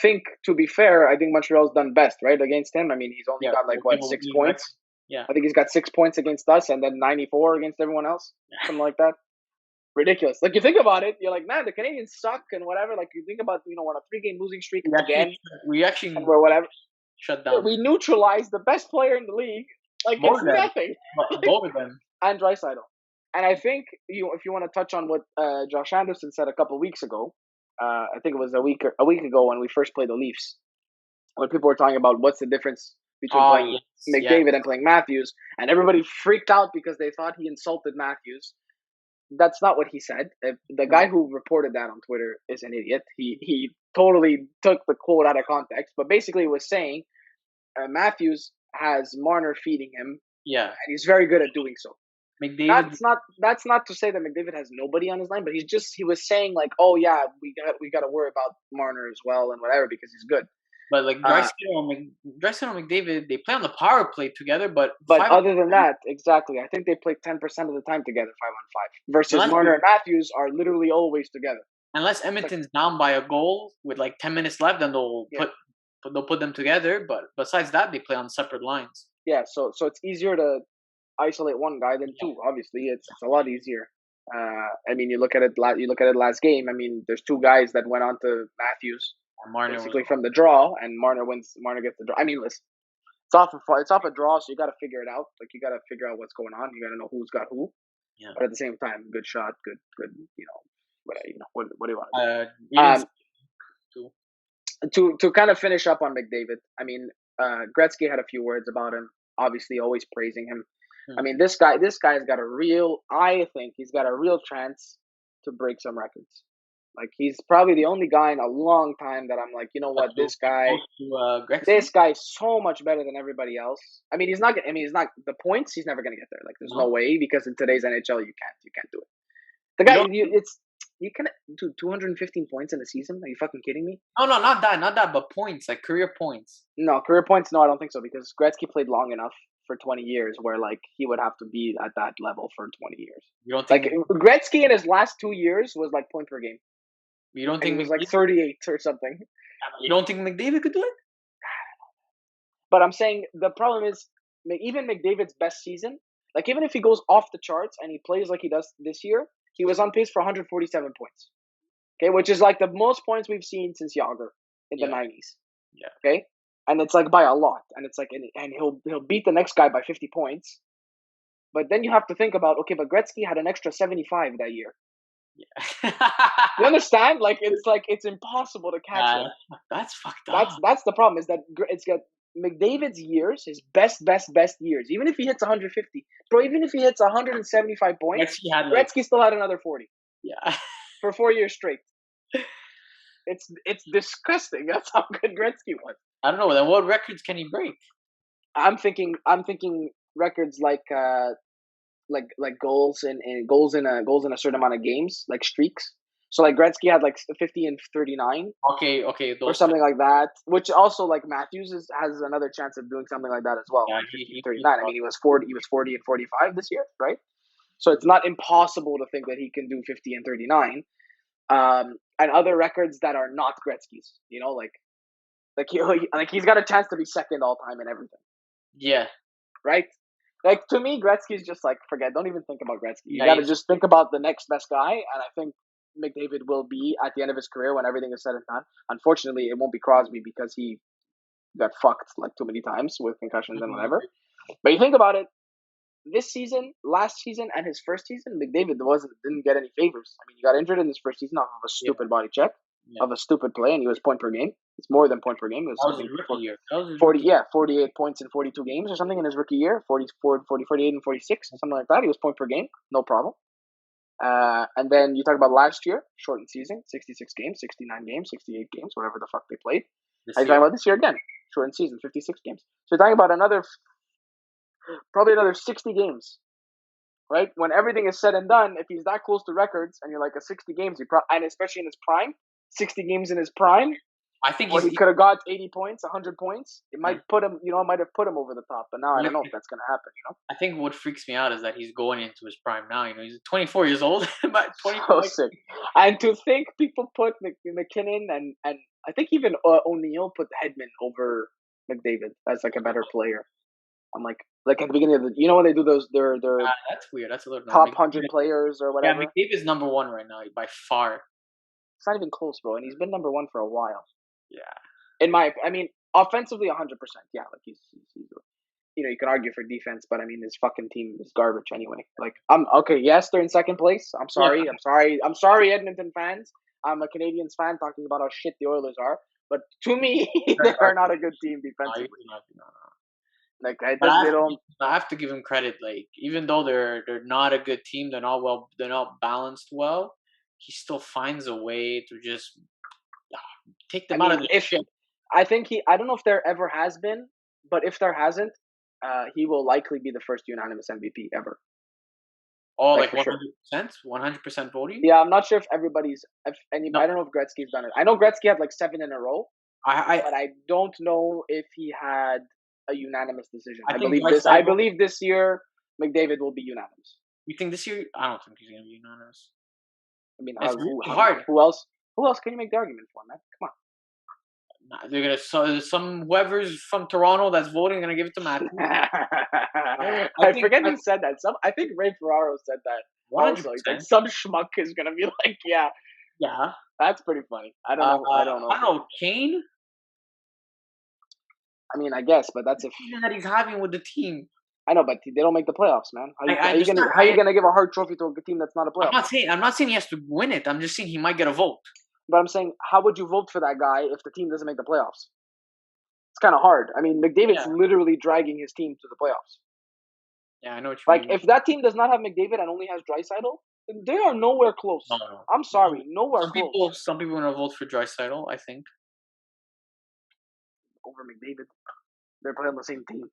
think, to be fair, I think Montreal's done best, right, against him. I mean, he's only Yeah, got like we what, have a 6 points? Yeah, I think he's got 6 points against us, and then 94 against everyone else, something like that. Ridiculous. Like, you think about it, you're like, man, the Canadians suck and whatever. Like, you think about, we're on a 3-game losing streak we again, and actually we're whatever. shut down We neutralized the best player in the league. Like, more it's than nothing. both of them. And Draisaitl. And I think, if you want to touch on what Josh Anderson said a couple weeks ago, I think it was a week ago when we first played the Leafs, when people were talking about what's the difference between Oh playing yes, yes. McDavid and playing Matthews, and everybody freaked out because they thought he insulted Matthews. That's not what he said. The guy who reported that on Twitter is an idiot. He totally took the quote out of context, but basically was saying Matthews has Marner feeding him, Yeah, and he's very good at doing so. McDavid. That's not to say that McDavid has nobody on his line, but he was saying like, oh yeah, we got to worry about Marner as well and whatever because he's good. But like Uh, Draisaitl and McDavid, they play on the power play together. But But 5 other than that, exactly, I think they play 10% of the time together, 5-on-5. Versus unless Marner and Matthews are literally always together. unless Edmonton's down by a goal with like 10 minutes left, then Yeah, they'll put them together. But besides that, they play on separate lines. yeah. So it's easier to isolate one guy than Yeah, two. Obviously, it's a lot easier. I mean, you look at it. You look at it last game. I mean, there's two guys that went on to Matthews and Marner was basically from the draw, and Marner wins. Marner gets the draw. I mean, listen, it's off a draw, so you got to figure it out. Like, you got to figure out what's going on. You got to know who's got who. yeah. But at the same time, good shot, good. What do you want to do? You didn't Um, too. to kind of finish up on McDavid, I mean, Gretzky had a few words about him. Obviously, always praising him. I mean, this guy's got a real. I think he's got a real chance to break some records. Like, he's probably the only guy in a long time that I'm like, you know what, Close to Gretzky. this guy is so much better than everybody else. I mean, he's not. I mean, he's not the points. He's never gonna get there. Like, there's no No, way because in today's NHL, you can't do it. The you guy, don't. you can do 215 points in a season. Are you fucking kidding me? No, no, not that, but points, like career points. No, career points. No, I don't think so because Gretzky played long enough for 20 years where like he would have to be at that level for 20 years. You don't Like, think Gretzky in his last 2 years was like point per game, you don't and he think was like McDavid, 38 or something. you don't think McDavid could do it? But I'm saying the problem is even McDavid's best season, like even if he goes off the charts and he plays like he does this year, he was on pace for 147 points. Okay, which is like the most points we've seen since Yager in the Yeah, 90s. yeah, Okay, and it's like by a lot, and it's like and he'll beat the next guy by 50 points. But then you have to think about, okay, but Gretzky had an extra 75 that year. yeah. You understand? Like, it's impossible to catch him. That's fucked up. That's the problem, is that it's got McDavid's years, his best years. Even if he hits 150, bro, even if he hits 175 points, Gretzky had like Gretzky still had another 40 yeah. for 4 years straight. It's disgusting. That's how good Gretzky was. I don't know. Then what records can he break? I'm thinking records like goals goals in a certain amount of games, like streaks. So like Gretzky had like 50 and 39 Okay, or those. something like that. Which also, like, Matthews has another chance of doing something like that as well. Yeah, Like 50 and 39. I mean, he was 40 and 45 this year, right? So it's not impossible to think that he can do 50 and 39. And other records that are not Gretzky's. He's got a chance to be second all time in everything, Yeah, right? Like, to me, Gretzky's just like, forget. Don't even think about Gretzky. You yeah. got to just think about the next best guy, and I think McDavid will be at the end of his career when everything is said and done. Unfortunately, it won't be Crosby because he got fucked like too many times with concussions and whatever. But you think about it, this season, last season, and his first season, McDavid didn't get any favors. I mean, he got injured in his first season off of a stupid body check, of a stupid play, and he was point per game. It's more than point per game. It was, That was I his think, rookie year. That was his 40, rookie. yeah, 48 points in 42 games or something in his rookie year, 48 and 46, something like that. He was point per game, no problem. And then you talk about last year, shortened season, 66 games, 69 games, 68 games, whatever the fuck they played. This And you're talking year. about this year again, shortened season, 56 games. So you're talking about probably another 60 games, right? When everything is said and done, if he's that close to records and you're like a 60 games, and especially in his prime, 60 games in his prime, I think where he could have got 80 points, 100 points, it might put him, it might have put him over the top. But now I don't know if that's going to happen, I think what freaks me out is that he's going into his prime now. He's 24 years old. But 24. So sick. And to think people put McKinnon and I think even O'Neill put Hedman over McDavid as like a better player. I'm like at the beginning of when they do those their that's weird. That's a little top 100 players or whatever. Yeah, McDavid's number one right now by far. It's not even close, bro, and he's been number one for a while. Yeah. I mean, offensively, 100%. Yeah, like he's you can argue for defense, but I mean, his fucking team is garbage anyway. Like, I'm okay. Yes, they're in second place. I'm sorry. Yeah. I'm sorry, Edmonton fans. I'm a Canadiens fan talking about how shit the Oilers are, but to me, they are not a good team defensively. No. Like, I have to give him credit. Like, even though they're not a good team, they're not balanced well. He still finds a way to just take them out of the shit. I think I don't know if there ever has been, but if there hasn't, he will likely be the first unanimous MVP ever. Oh, like 100%? 100% voting? Yeah, I'm not sure if everybody's. I don't know if Gretzky's done it. I know Gretzky had like 7 in a row, but I don't know if he had a unanimous decision. I believe this year McDavid will be unanimous. You think this year? I don't think he's going to be unanimous. I mean, it's hard. Who else? Who else can you make the argument for, man? Come on. They're gonna some whoever's from Toronto that's voting gonna give it to Matthew. I forget who said that. I think Ray Ferraro said that. 100%. Also, like some schmuck is gonna be like, yeah, that's pretty funny. I don't know. I don't know. Kane. I mean, I guess, but that's a season that he's having with the team. I know, but they don't make the playoffs, man. How are you gonna give a hard trophy to a team that's not a playoff? I'm not saying he has to win it. I'm just saying he might get a vote. But I'm saying, how would you vote for that guy if the team doesn't make the playoffs? It's kind of hard. I mean, McDavid's literally dragging his team to the playoffs. Yeah, I know what you mean. Like, if that team does not have McDavid and only has Draisaitl, then they are nowhere close. No. I'm sorry, nowhere close. Some people are going to vote for Draisaitl, I think. Over McDavid. They're playing on the same team.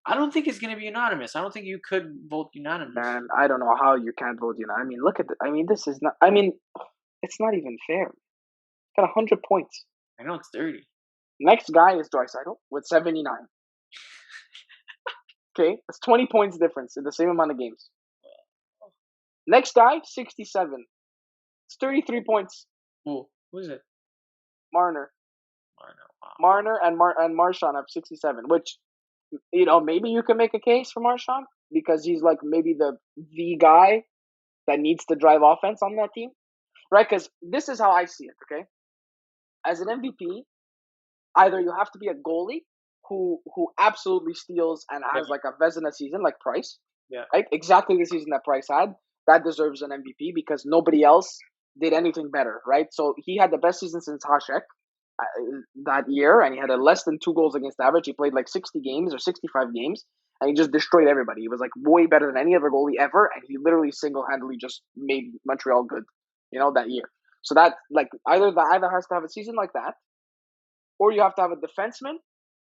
I don't think it's going to be unanimous. I don't think you could vote unanimous. Man, I don't know how you can't vote unanimous. I mean, look at this is not... I mean... It's not even fair. Got 100 points. I know it's 30. Next guy is Draisaitl with 79. Okay, that's 20 points difference in the same amount of games. Next guy, 67. It's 33 points. Who is it? Marner. Wow. Marner and Marchand have 67, which maybe you can make a case for Marchand because he's like maybe the guy that needs to drive offense on that team. Right, because this is how I see it, okay? As an MVP, either you have to be a goalie who absolutely steals and has like a Vezina season, like Price. Yeah. Right? Exactly the season that Price had. That deserves an MVP because nobody else did anything better, right? So he had the best season since Hasek that year, and he had a less than 2 goals against average. He played like 60 games or 65 games, and he just destroyed everybody. He was like way better than any other goalie ever, and he literally single-handedly just made Montreal good. That year. So that, like, either has to have a season like that, or you have to have a defenseman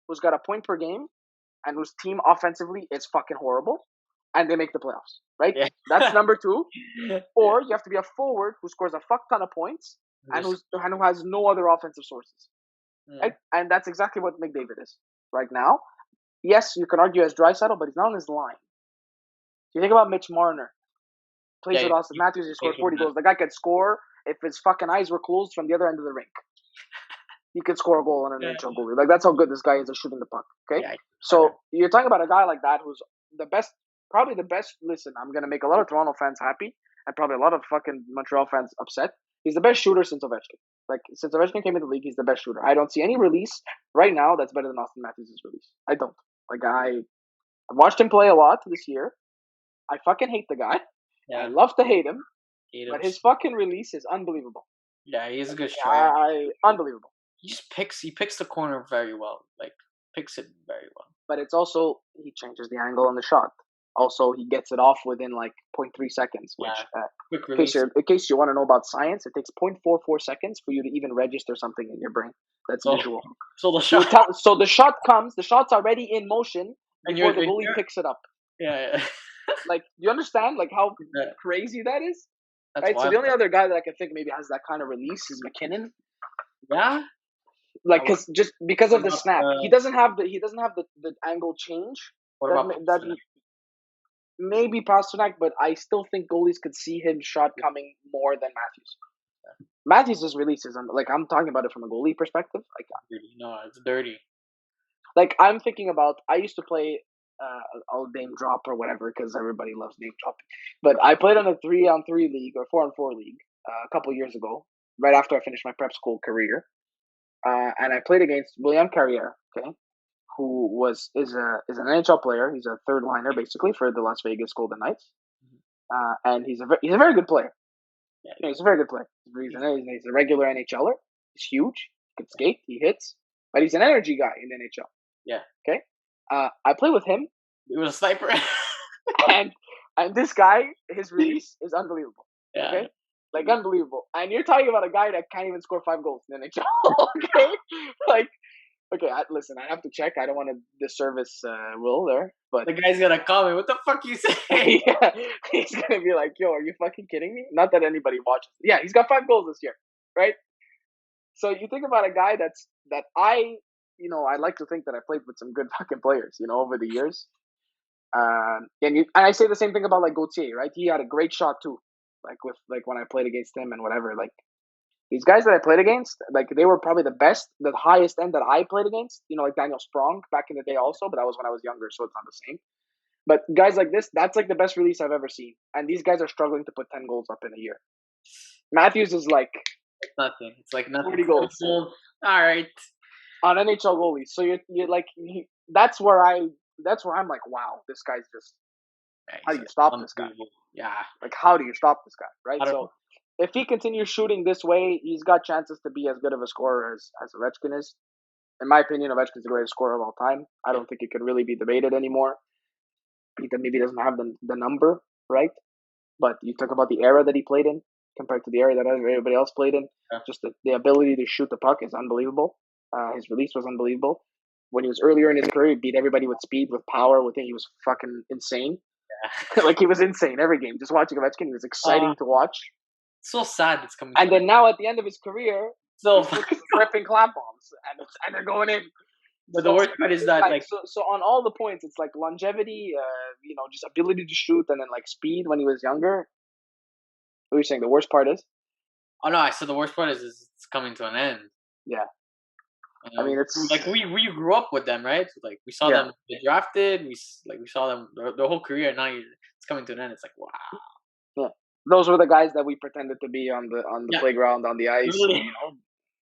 who's got a point per game and whose team offensively is fucking horrible, and they make the playoffs, right? Yeah. That's number 2. Or you have to be a forward who scores a fuck ton of points and who has no other offensive sources, right? And that's exactly what McDavid is right now. Yes, you can argue as Draisaitl, but he's not on his line. You think about Mitch Marner. Plays with Austin Matthews, he scored 40 goals. The guy could score if his fucking eyes were closed from the other end of the rink. He could score a goal on an NHL goalie. Like, that's how good this guy is at shooting the puck, okay? Yeah, so you're talking about a guy like that who's probably the best. Listen, I'm going to make a lot of Toronto fans happy and probably a lot of fucking Montreal fans upset. He's the best shooter since Ovechkin. Like, since Ovechkin came into the league, he's the best shooter. I don't see any release right now that's better than Austin Matthews' release. I don't. Like, I've watched him play a lot this year. I fucking hate the guy. Yeah. I love to hate him, but his fucking release is unbelievable. Yeah, he's a good striker. Unbelievable. He picks the corner very well. Like, picks it very well. But it's also, he changes the angle on the shot. Also, he gets it off within like 0.3 seconds. Which, quick release. In case you want to know about science, it takes 0.44 seconds for you to even register something in your brain. That's visual. So the shot. So the shot comes. The shot's already in motion before the goalie picks it up. Yeah. Like, do you understand like how crazy that is? That's right? So wild. the only other guy that I can think maybe has that kind of release is McKinnon. Yeah. Like, just because What of the about snap, he doesn't have the angle change what that about that Pasternak? maybe Pasternak, but I still think goalies could see him shot coming more than Matthews. Matthews' release is like, I'm talking about it from a goalie perspective. No, it's dirty. Like I'm thinking about, I used to play. I'll name drop or whatever because everybody loves name dropping. But I played on a 3-on-3 league or 4-on-4 league a couple years ago, right after I finished my prep school career, and I played against William Carrier. Okay, who is an NHL player. He's a third liner basically for the Las Vegas Golden Knights, and he's a very good player. Yeah. He's a very good player. He's a regular NHLer. He's huge. He can skate. He hits, but he's an energy guy in the NHL. Yeah. Okay. I play with him. He was a sniper. and this guy, his release is unbelievable. Yeah. Okay. Like unbelievable. And you're talking about a guy that can't even score 5 goals in the NHL. Okay. Like, okay, listen, I have to check. I don't want to disservice Will there, but The guy's gonna call me. What the fuck you say? yeah, he's gonna be like, "Yo, are you fucking kidding me?" Not that anybody watches. Yeah, he's got 5 goals this year, right? So you think about a guy that I like to think that I played with some good fucking players, over the years. And I say the same thing about like Gauthier, right? He had a great shot too, like when I played against him and whatever. Like these guys that I played against, like they were probably the best, the highest end that I played against. Like Daniel Sprong back in the day also, but that was when I was younger, so it's not the same. But guys like this, that's like the best release I've ever seen. And these guys are struggling to put 10 goals up in a year. Matthews is like Nothing. It's like nothing. 40 goals. All right. On NHL goalies. So you're like, that's where I'm like, wow, this guy's just, Yeah, how do you stop this guy? Yeah. Like, how do you stop this guy, right? I don't So know. if he continues shooting this way, he's got chances to be as good of a scorer as Ovechkin is. In my opinion, Ovechkin's the greatest scorer of all time. I don't think it could really be debated anymore. He maybe doesn't have the number, right? But you talk about the era that he played in compared to the era that everybody else played in. Yeah. Just the ability to shoot the puck is unbelievable. His release was unbelievable. When he was earlier in his career, he beat everybody with speed, with power. With it, he was fucking insane. Yeah. Like he was insane every game. Just watching Ovechkin, he was exciting to watch. So sad it's coming. And then now at the end of his career, so he's tripping clap bombs, and they're going in. But the worst part is that so on all the points, it's like longevity, just ability to shoot, and then like speed when he was younger. What are you saying? The worst part is? Oh no! I said the worst part is it's coming to an end. Yeah. I mean, it's like we grew up with them, right? Like we saw them get drafted. We saw them their whole career. Now it's coming to an end. It's like wow. Yeah, those were the guys that we pretended to be on the playground, on the ice. Really?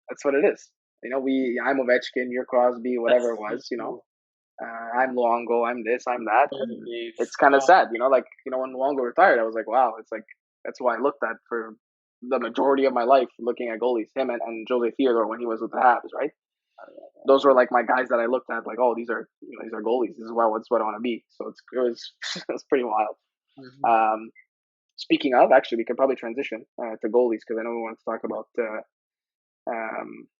That's what it is. I'm Ovechkin, you're Crosby, whatever it was. I'm Luongo, I'm this, I'm that. And it's kind of sad, Like when Luongo retired, I was like, wow. It's like that's who I looked at for the majority of my life, looking at goalies. Him and Jose Theodore when he was with the Habs, right? Those were like my guys that I looked at, like, oh, these are goalies. This is what I want to be. So it's pretty wild. Mm-hmm. Speaking of, actually, we could probably transition to goalies because I know we want to talk about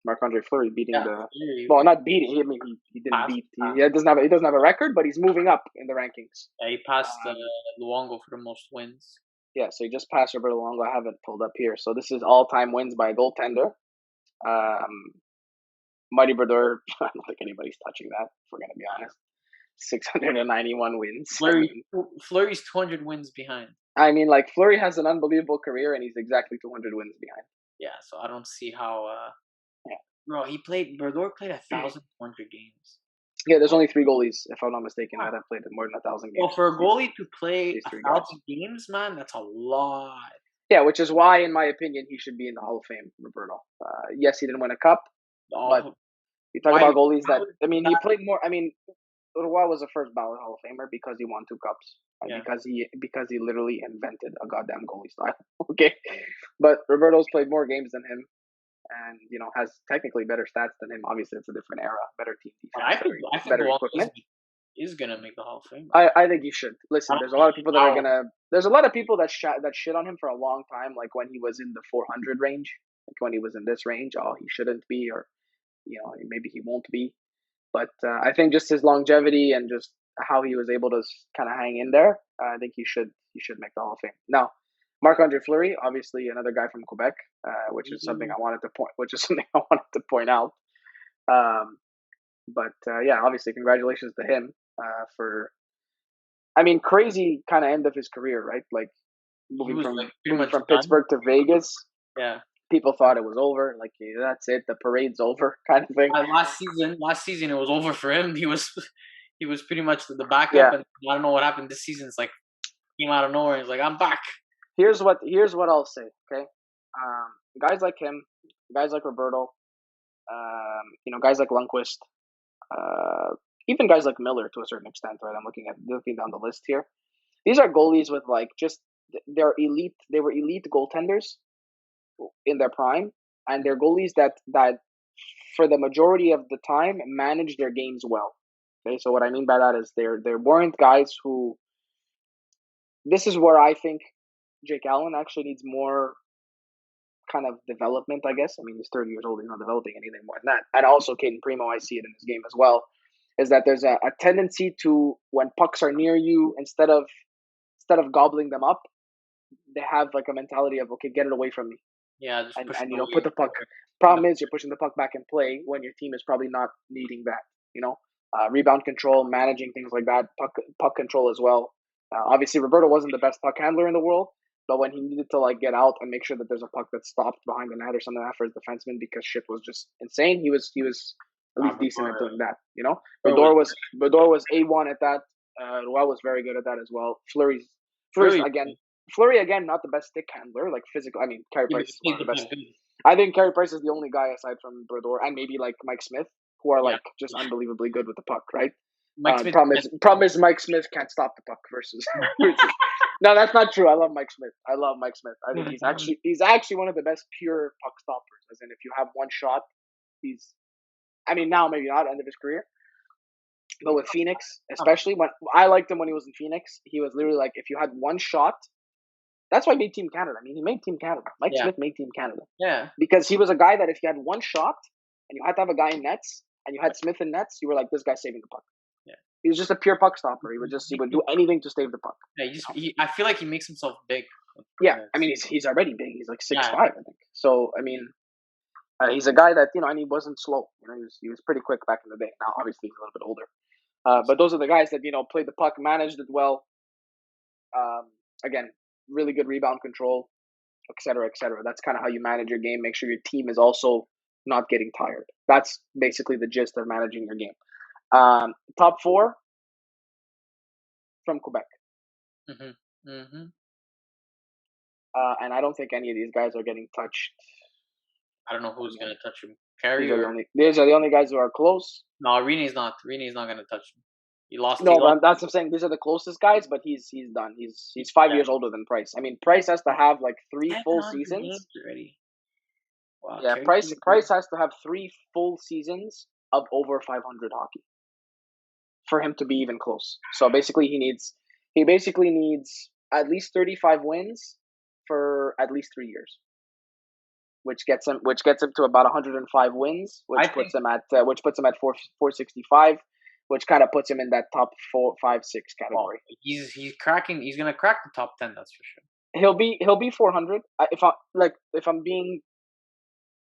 Marc-Andre Fleury beating not beating. I mean, he didn't beat. He doesn't have a record, but he's moving up in the rankings. Yeah, he passed Luongo for the most wins. Yeah, so he just passed Roberto Luongo. I have it pulled up here. So this is all-time wins by a goaltender. Mighty Brodeur, I don't think anybody's touching that, if we're going to be honest. 691 wins. Fleury's 200 wins behind. I mean, like, Fleury has an unbelievable career, and he's exactly 200 wins behind. Yeah, so I don't see how... Bro, Brodeur played 1,200 games. Yeah, there's only 3 goalies, if I'm not mistaken, that have played more than 1,000 games. Well, for a goalie to play 1,000 games, man, that's a lot. Yeah, which is why, in my opinion, he should be in the Hall of Fame, Roberto. Yes, he didn't win a cup, but you talk about goalies that... I mean, he played more... I mean, Uruguay was the first ballot Hall of Famer because he won 2 cups. And because he literally invented a goddamn goalie style. Okay? But Roberto's played more games than him. And, has technically better stats than him. Obviously, it's a different era, better team defense, I think better equipment. Is gonna make the Hall of Fame. I think he should. Listen, there's a lot of people that are gonna. There's a lot of people that shit on him for a long time, like when he was in the 400 range, like when he was in this range. Oh, he shouldn't be, or maybe he won't be. But I think just his longevity and just how he was able to kind of hang in there, I think he should make the Hall of Fame. Now, Marc-Andre Fleury, obviously another guy from Quebec, which is something Mm. I wanted to point out. Um, but yeah, obviously, congratulations to him for. I mean, crazy kind of end of his career, right? Like He was like pretty moving much from done. Pittsburgh to Vegas. Yeah. People thought it was over. Like yeah, that's it, the parade's over, kind of thing. Last season it was over for him. He was pretty much the backup, Yeah. and I don't know what happened this season. It's like came out of nowhere. He's like, I'm back. Here's what I'll say. Okay, guys like him, guys like Roberto, guys like Lundqvist, uh, even guys like Miller to a certain extent. Right, I'm looking down the list here. These are goalies with like just they're elite. They were elite goaltenders in their prime, and they're goalies that for the majority of the time manage their games well. Okay, so what I mean by that is there weren't guys who. This is where I think Jake Allen actually needs more kind of development, I guess. I mean, he's 30 years old. He's not developing anything more than that. And also, Caden Primo, I see it in his game as well, is that there's a tendency to, when pucks are near you, instead of gobbling them up, they have like a mentality of, okay, get it away from me. Yeah, just push And it put away. the puck. Problem is, you're pushing the puck back in play when your team is probably not needing that. Rebound control, managing things like that, puck control as well. Obviously, Roberto wasn't the best puck handler in the world, but when he needed to like get out and make sure that there's a puck that's stopped behind the net or something like that for his defenseman because shit was just insane, he was at least decent at doing that. Was Bedore was A1 at that. Roy was very good at that as well. Fleury's really again. Fleury again, not the best stick handler, like physical. I mean, Carey he Price was is one played of the the best. puck good. I think Carey Price is the only guy aside from Brodeur and maybe like Mike Smith who are Yeah, like just unbelievably good with the puck, right? Mike Smith. Problem is Mike Smith can't stop the puck versus. No, that's not true. I love Mike Smith. I think he's actually one of the best pure puck stoppers. As in, if you have one shot, he's. I mean, now maybe not end of his career, but with Phoenix, especially when I liked him when he was in Phoenix, he was literally like, if you had one shot, that's why he made Team Canada. I mean, he made Team Canada. Mike Yeah, Smith made Team Canada yeah, because he was a guy that if you had one shot and you had to have a guy in nets and you had Smith in nets, you were like, this guy's saving the puck. yeah. He was just a pure puck stopper. He would do anything to save the puck. Yeah, I feel like he makes himself big. Yeah, I mean he's already big. He's like 6'5", Yeah, I think. So I mean, he's a guy that and he wasn't slow. He was pretty quick back in the day. Now obviously he's a little bit older. But those are the guys that played the puck, managed it well. Again, really good rebound control, et cetera, et cetera. That's kind of how you manage your game. Make sure your team is also not getting tired. That's basically the gist of managing your game. Top four from Quebec. mm-hmm. And I don't think any of these guys are getting touched. I don't know who's gonna touch him. These Carey are the or only these are the only guys who are close. no? Rene's not. Rene's not gonna touch him. He lost. He No, lost. but that's what I'm saying. These are the closest guys, but he's done. He's 5 years older than Price. I mean, Price has to have like three full 700 games seasons. already. Wow, Yeah, Carey. Price has to have three full seasons of over 500 hockey for him to be even close. So basically, he basically needs at least 35 wins for at least 3 years, which gets him to about 105 wins, I think. which puts him at 465, which kind of puts him in that top 4, 5, 6 Well, category. he's cracking. He's gonna crack the top 10. That's for sure. He'll be 400. If I'm being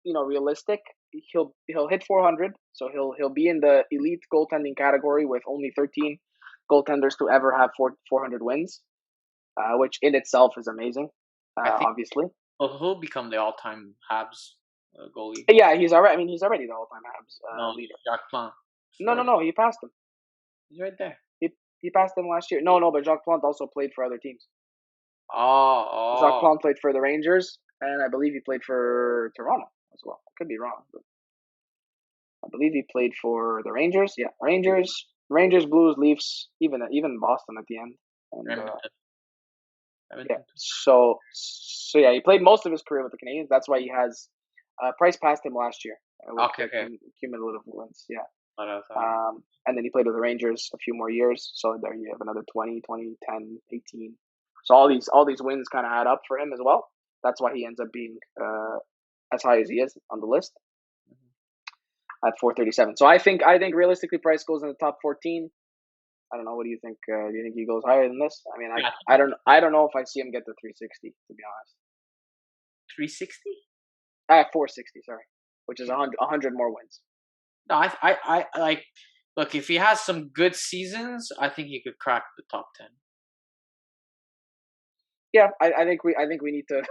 realistic, he'll hit 400. So he'll be in the elite goaltending category with only 13 goaltenders to ever have 400 wins, which in itself is amazing. I think Obviously, he'll become the all-time Habs goalie. yeah, he's already. I mean, he's already the all-time Habs No, leader. Jacques Plante. No, he passed him. He's right there. He passed him last year. No, but Jacques Plante also played for other teams. Jacques Oh. Plante played for the Rangers, and I believe he played for Toronto as well. I could be wrong, but I believe he played for the Rangers. Yeah, Rangers, Blues, Leafs, even Boston at the end. And yeah, so yeah, he played most of his career with the Canadiens. That's why he has Price passed him last year. Okay. Cumulative wins, yeah. But, And then he played with the Rangers a few more years. So there you have another 20, 10, 18. So all these wins kind of add up for him as well. That's why he ends up being as high as he is on the list at 437. So I think realistically Price goes in the top 14. I don't know. What do you think? Do you think he goes higher than this? I mean, Yeah, I don't know if I see him get to 360, to be honest. 360. 460, sorry, which is 100 more wins. No, I like. Look, if he has some good seasons, I think he could crack the top 10. Yeah, I think we need to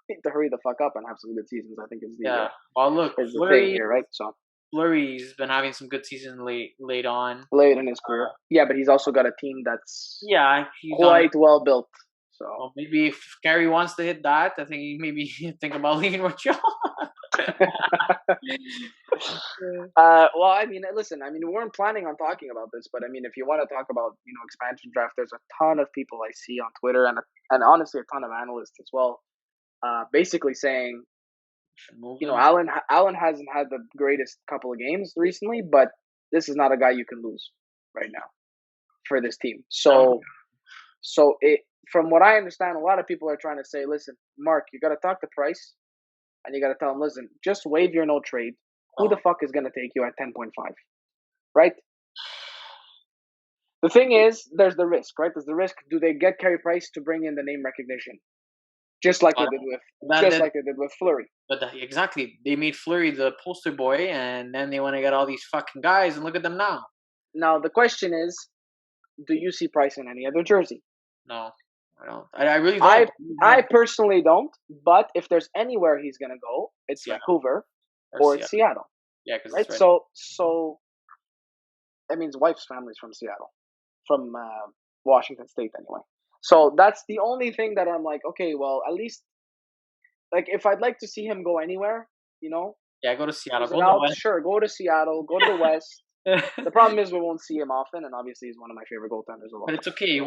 need to hurry the fuck up and have some good seasons. I think Yeah. Well, look, is the thing here, right? So Fleury's been having some good seasons late on. late in his career, yeah, but he's also got a team that's Yeah, he's on. quite well built. So Well, maybe if Gary wants to hit that, I think he maybe think about leaving Montreal. well, I mean, listen, I mean, we weren't planning on talking about this, but I mean, if you want to talk about expansion draft, there's a ton of people I see on Twitter and honestly a ton of analysts as well, basically saying, Allen hasn't had the greatest couple of games recently, but this is not a guy you can lose right now for this team. So it, from what I understand, a lot of people are trying to say, listen, Mark, you got to talk to Price, and you got to tell him, listen, just waive your no trade. Who the fuck is going to take you at 10.5, right? The thing is, there's the risk, right? There's the risk. Do they get Carey Price to bring in the name recognition, just like they did with Fleury? But exactly, they made Fleury the poster boy, and then they want to get all these fucking guys, and look at them now. Now the question is, do you see Price in any other jersey? No, I don't. I really don't. I personally don't. But if there's anywhere he's gonna go, it's Vancouver or it's Seattle. Yeah, because right. So I mean, his wife's family's from Seattle, from Washington State anyway. So that's the only thing that I'm like, okay, well, at least, like, if I'd like to see him go anywhere, yeah, go to Seattle. Sure, go to Seattle, go to the West. The problem is we won't see him often, and obviously he's one of my favorite goaltenders of all time. But it's okay. He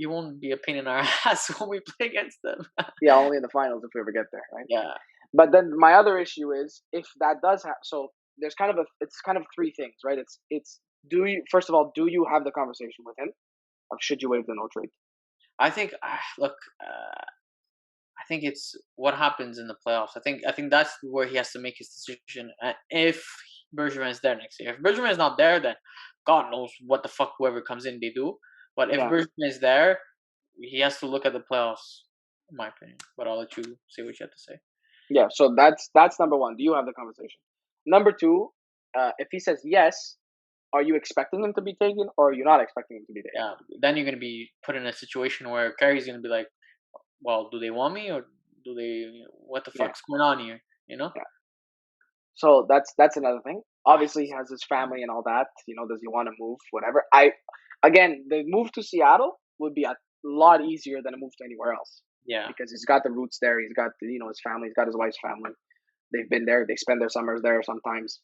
won't be a pain in our ass when we play against them. Yeah, only in the finals if we ever get there, right? Yeah. But then my other issue is if that does happen. So there's it's kind of three things, right? It's do you have the conversation with him, or should you waive the no trade? I think look, I think it's what happens in the playoffs. I think that's where he has to make his decision. If Bergevin is there next year, if Bergevin is not there, then God knows what the fuck whoever comes in they do. But if Bergevin is there, he has to look at the playoffs, in my opinion. But I'll let you say what you have to say. Yeah, so that's number one. Do you have the conversation? Number two, if he says yes, are you expecting him to be taken, or are you not expecting him to be taken? Yeah, then you're gonna be put in a situation where Carey's gonna be like, well, do they want me, or do they? What the fuck's going on here? Yeah. So that's another thing. Obviously, he has his family and all that. Does he want to move? Whatever. Again, the move to Seattle would be a lot easier than a move to anywhere else. Yeah. Because he's got the roots there. He's got his family. He's got his wife's family. They've been there. They spend their summers there sometimes.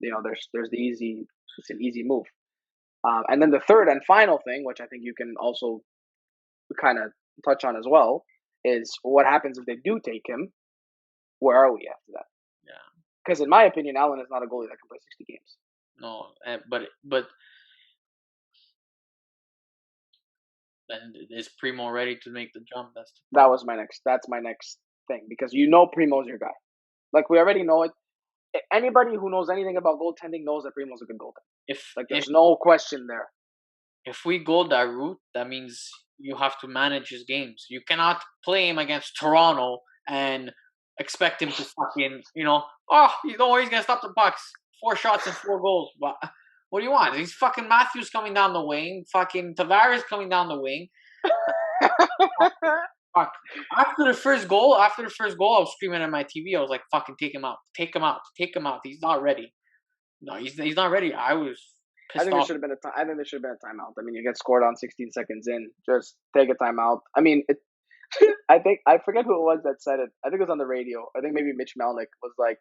There's it's an easy move. And then the third and final thing, which I think you can also kind of touch on as well, is what happens if they do take him? Where are we after that? Yeah. Because in my opinion, Allen is not a goalie that can play 60 games. No, but then is Primo ready to make the jump? That's my next thing, because Primo's your guy. Like, we already know it. Anybody who knows anything about goaltending knows that Primo's a good goaltender. There's no question there. If we go that route, that means you have to manage his games. You cannot play him against Toronto and expect him to fucking, you don't worry, he's gonna stop the pucks. 4 shots and 4 goals. What do you want? He's fucking Matthews coming down the wing, fucking Tavares coming down the wing. Fuck. After the first goal, I was screaming at my TV. I was like, "Fucking take him out! Take him out! Take him out! He's not ready. No, he's not ready." I was pissed off. There should have been I think there should have been a timeout. I mean, you get scored on 16 seconds in. Just take a timeout. I mean, I forget who it was that said it. I think it was on the radio. I think maybe Mitch Melnick was like,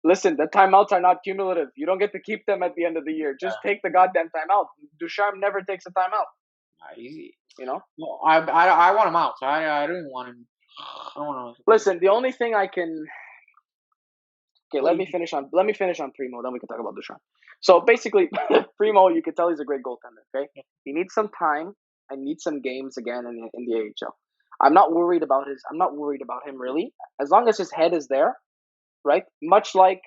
"Listen, the timeouts are not cumulative. You don't get to keep them at the end of the year. Just take the goddamn timeout." Ducharme never takes a timeout. Easy. No, I want him out. So I don't even want him. I don't want to. Listen, the only thing I can. Okay, let me finish on Primo. Then we can talk about Ducharme. So basically, Primo, you can tell he's a great goaltender. Okay, he needs some time and needs some games again in the AHL. I'm not worried about him really, as long as his head is there, right? Much like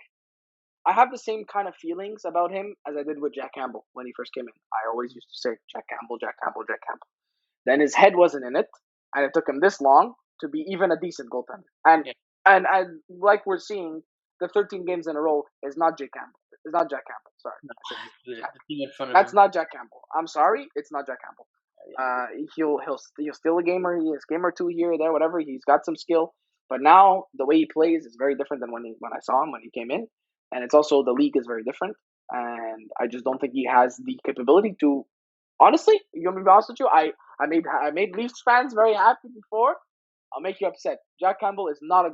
I have the same kind of feelings about him as I did with Jack Campbell when he first came in. I always used to say Jack Campbell, Jack Campbell, Jack Campbell. Then his head wasn't in it, and it took him this long to be even a decent goaltender. And Yeah. and like we're seeing, the 13 games in a row is not Jack Campbell. It's not Jack Campbell. Sorry, No, the team in front of that's him. not Jack Campbell. I'm sorry, it's not Jack Campbell. He'll steal a game or two here or there, whatever. He's got some skill, but now the way he plays is very different than when I saw him when he came in, and it's also the league is very different, and I just don't think he has the capability to. Honestly, you want me to be honest with you? I made Leafs fans very happy before. I'll make you upset. Jack Campbell is not a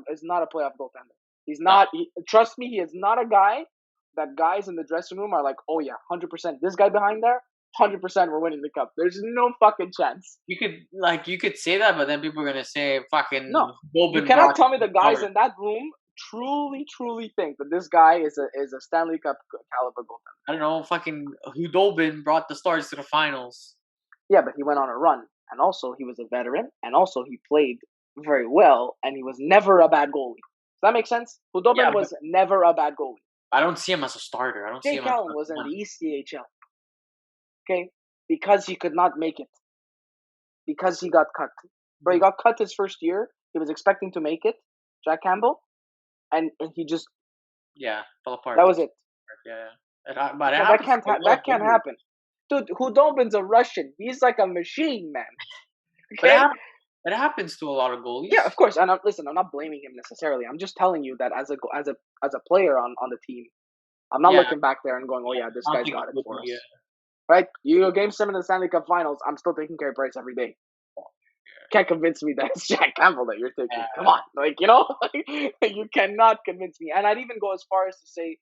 playoff goaltender. He's No. not. Trust me, he is not a guy that guys in the dressing room are like, oh yeah, 100%. This guy behind there, 100% we're winning the cup. There's no fucking chance. You could say that, but then people are gonna say fucking No, you Bobin cannot brought tell me the guys power. in that room truly think that this guy is a Stanley Cup caliber goaltender. I don't know, fucking Hudobin brought the Stars to the finals. Yeah, but he went on a run, and also he was a veteran, and also he played very well, and he was never a bad goalie. Does that make sense? Yeah, Hudobin but was never a bad goalie. I don't see him as a starter. I don't see Jake him as Allen a was in the one. ECHL, okay, because he could not make it, because he got cut. Bro, he got cut his first year. He was expecting to make it, Jack Campbell, and he just Yeah, fell apart. that was it. Yeah, but it That happens can't to a lot that of can't goalies. happen, dude. Hudobin's a Russian. He's like a machine, man. But Okay. it happens to a lot of Yeah, goalies. of course. And listen, I'm not blaming him necessarily. I'm just telling you that as a player on the team, I'm not Yeah, looking back there and going, oh yeah, this I don't guy's think it got it would for be. us. Right? You go game 7 of the Stanley Cup Finals. I'm still taking Carey Price every day. Can't convince me that it's Jack Campbell that you're taking. Come on, you cannot convince me. And I'd even go as far as to say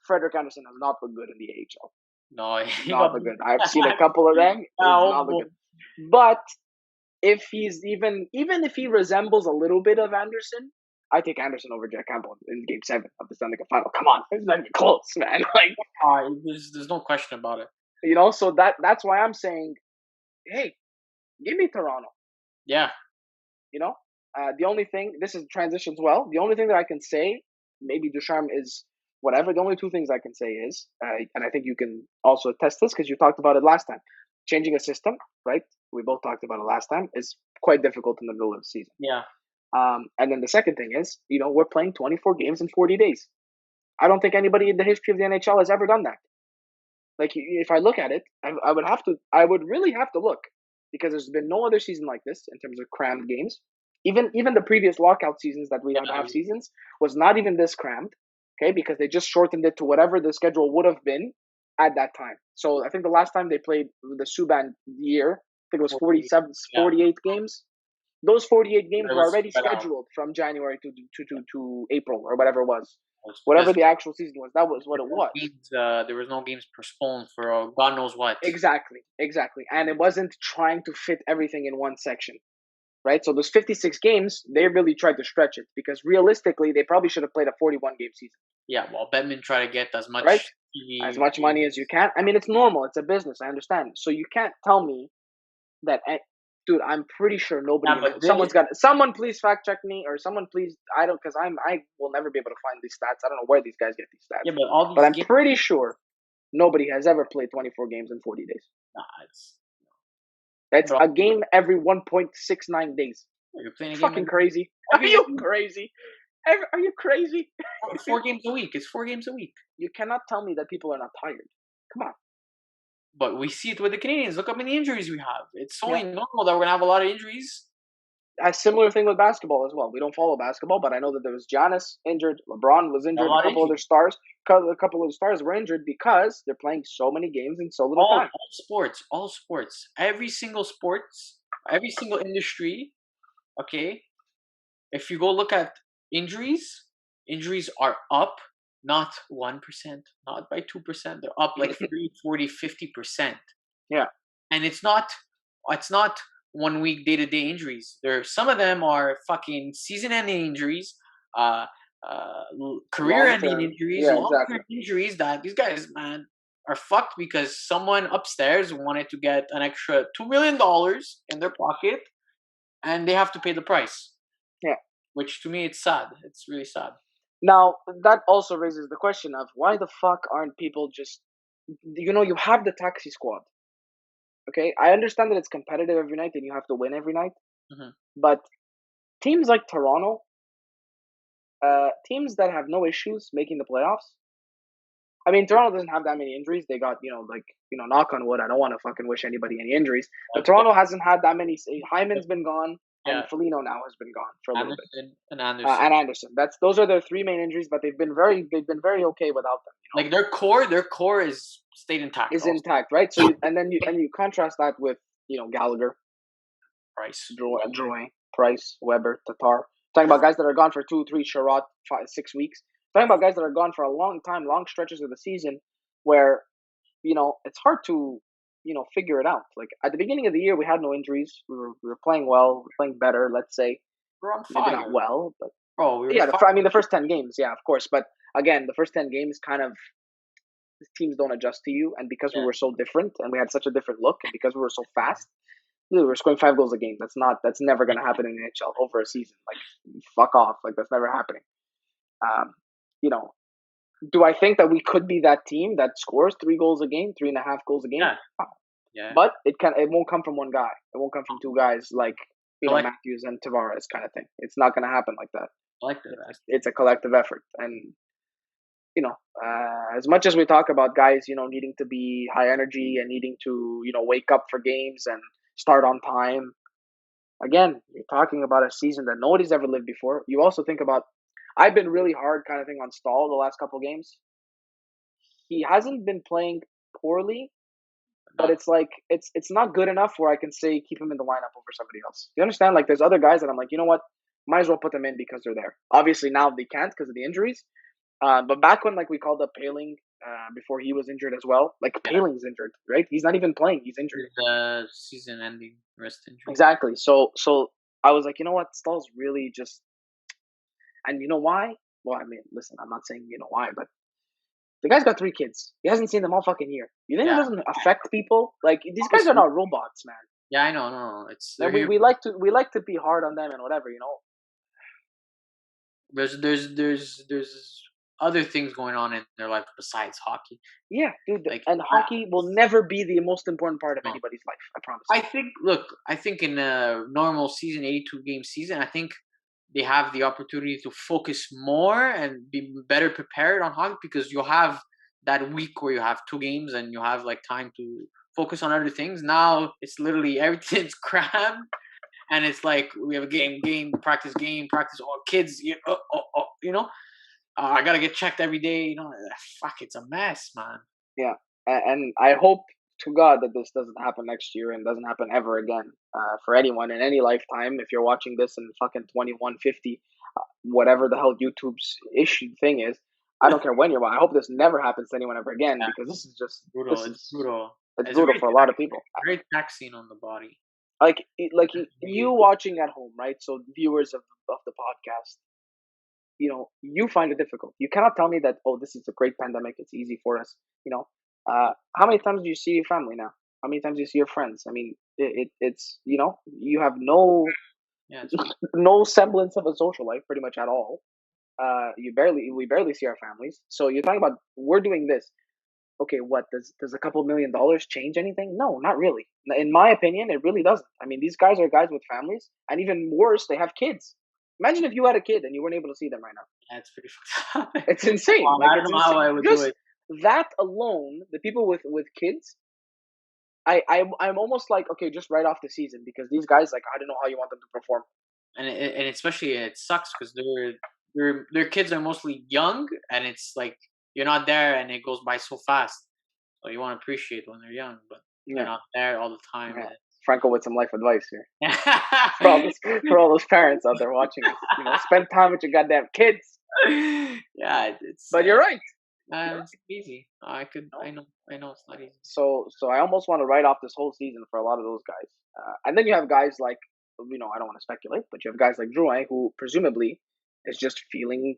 Frederick Anderson has not looked good in the AHL. No, he Not got looked good. I've seen a couple of them. It's not looked good. But if he's even if he resembles a little bit of Anderson, I take Anderson over Jack Campbell in Game 7 of the Stanley Cup Final. Come on, it's not even close, man. there's no question about it. So that's why I'm saying, hey, give me Toronto. Yeah, The only thing, this is transitions well. The only thing that I can say, maybe Ducharme is whatever. The only two things I can say is, and I think you can also test this because you talked about it last time. Changing a system, right? We both talked about it last time. Is quite difficult in the middle of the season. yeah. And then the second thing is, we're playing 24 games in 40 days. I don't think anybody in the history of the NHL has ever done that. Like, if I look at it, I would really have to look because there's been no other season like this in terms of crammed games. Even the previous lockout seasons that we had half seasons was not even this crammed, okay? Because they just shortened it to whatever the schedule would have been at that time. So I think the last time they played the Subban year, I think it was 47, 48 games. Those 48 games were already scheduled from January to April or whatever it was. Whatever the actual season was, that was what it was. There was no games postponed for God knows what. Exactly. And it wasn't trying to fit everything in one section, right? So those 56 games, they really tried to stretch it because realistically, they probably should have played a 41-game season. Yeah, well, Bettman tried to get as much right? TV, as much money as you can. I mean, it's normal. It's a business. I understand. So you can't tell me that, dude. I'm pretty sure nobody. Someone please fact check me, or someone please. I don't because I will never be able to find these stats. I don't know where these guys get these stats. Yeah, but all these but I'm pretty sure nobody has ever played 24 games in 40 days. That's a game every 1.69 days. You're playing a game fucking crazy. Are you crazy? Are you crazy? 4 games a week. It's 4 games a week. You cannot tell me that people are not tired. Come on. But we see it with the Canadians. Look how many injuries we have. It's only normal that we're gonna have a lot of injuries. A similar thing with basketball as well. We don't follow basketball, but I know that there was Giannis injured, LeBron was injured, a couple other stars were injured because they're playing so many games in so little time. All sports, every single industry. Okay, if you go look at injuries are up, not 1%, not by 2%. They're up like 30, 40, 50%. Yeah, and it's not 1 week day-to-day injuries. Some of them are fucking season-ending injuries, career-ending injuries, long-term injuries that these guys, man, are fucked because someone upstairs wanted to get an extra $2 million in their pocket, and they have to pay the price. Yeah, which to me it's sad. It's really sad. Now that also raises the question of why the fuck aren't people just, you have the taxi squad. Okay, I understand that it's competitive every night and you have to win every night, Hmm. but teams like Toronto, teams that have no issues making the playoffs. I mean, Toronto doesn't have that many injuries. They got, knock on wood. I don't want to fucking wish anybody any injuries, but Toronto hasn't had that many. Hyman's been gone, and Yeah, Foligno now has been gone for a little bit, Anderson and Anderson. and Anderson. Those are their three main injuries, but they've been very okay without them. Like their core is stayed intact. Is Also, intact, right? So you contrast that with Gallagher, Price, Drouin, Price, Weber, Tatar. Talking about guys that are gone for 2, 3, Sherrod, 5, 6 weeks. Talking about guys that are gone for a long time, long stretches of the season, where it's hard to figure it out. Like at the beginning of the year, we had no injuries. We were playing well, we were playing better. Let's say we're on maybe not fire, well, but bro. We were yeah. fire. I mean, the first 10 games, yeah, of course. But again, the first 10 games kind of teams don't adjust to you, and because we Yeah, were so different and we had such a different look, and because we were so fast, dude, we're scoring 5 goals a game. That's never going to happen in the NHL over a season. Like, fuck off. Like, that's never happening. Um, you know, do I think that we could be that team that scores 3 goals a game, 3.5 goals a game? yeah, yeah. But it won't come from one guy. It won't come from two guys like Collect, Matthews and Tavares kind of thing. It's not going to happen like that. collective. It's a collective effort, and as much as we talk about guys, needing to be high energy and needing to wake up for games and start on time. Again, you're talking about a season that nobody's ever lived before. You also think about, I've been really hard kind of thing on Stahl the last couple games. He hasn't been playing poorly, but Not, it's like it's not good enough where I can say keep him in the lineup over somebody else. You understand? Like there's other guys that I'm like, you know what, might as well put them in because they're there. Obviously now they can't because of the injuries. But back when like we called up Paling before he was injured as well, like yeah. Paling's injured, right? He's not even playing; he's injured. The season-ending wrist injury. Exactly. So I was like, you know what, Stahl's really just, and you know why? Well, I mean, listen, I'm not saying you know why, but the guy's got 3 kids. He hasn't seen them all fucking year. You think that Yeah, doesn't affect people? Like these guys are obviously. not robots, man. Yeah, I know. No, it's they're And here. we like to be hard on them and whatever. There's other things going on in their life besides hockey. Yeah, dude. Like, And hockey will never be the most important part of no. anybody's life. I promise you. I think. Look, I think in a normal season, 82 game season, I think they have the opportunity to focus more and be better prepared on hockey because you'll have that week where you have 2 games and you have like time to focus on other things. Now it's literally everything's crammed and it's like we have a game, practice. Or kids, I gotta get checked every day. Fuck, it's a mess, man. Yeah, and I hope to God that this doesn't happen next year and doesn't happen ever again for anyone in any lifetime. If you're watching this in fucking 2150, whatever the hell YouTube's issue thing is, I don't care when you're. I hope this never happens to anyone ever again Yeah, because this is just brutal. this It's is brutal. it's It's brutal for a lot of people. very taxing on the body. Like you watching at home, right? So viewers of the podcast, you find it difficult. You cannot tell me that, oh, this is a great pandemic, it's easy for us. How many times do you see your family now? How many times do you see your friends? I mean, it's you have no Yeah, it's brutal. no semblance of a social life pretty much at all. We barely see our families. So you're talking about we're doing this. Okay, what does a couple $1 million change anything? No, not really. In my opinion, it really doesn't. I mean, these guys are guys with families, and even worse, they have kids. Imagine if you had a kid and you weren't able to see them right now. Yeah, it's pretty fucked up. It's insane. Like I it's don't know how insane. I would do Just it. that alone, the people with kids, I'm almost like, okay, just write off the season because these guys, like, I don't know how you want them to perform. And especially it sucks because their kids are mostly young, and it's like you're not there, and it goes by so fast. So you want to appreciate when they're young, but they're Yeah, not there all the time. yeah. Franco with some life advice here for all Yeah, those for all those parents out there watching this. Spend time with your goddamn kids. yeah, it's But you're right. it's easy. I know, it's not easy. So I almost want to write off this whole season for a lot of those guys. And then you have guys like, I don't want to speculate, but you have guys like Drouin who presumably is just feeling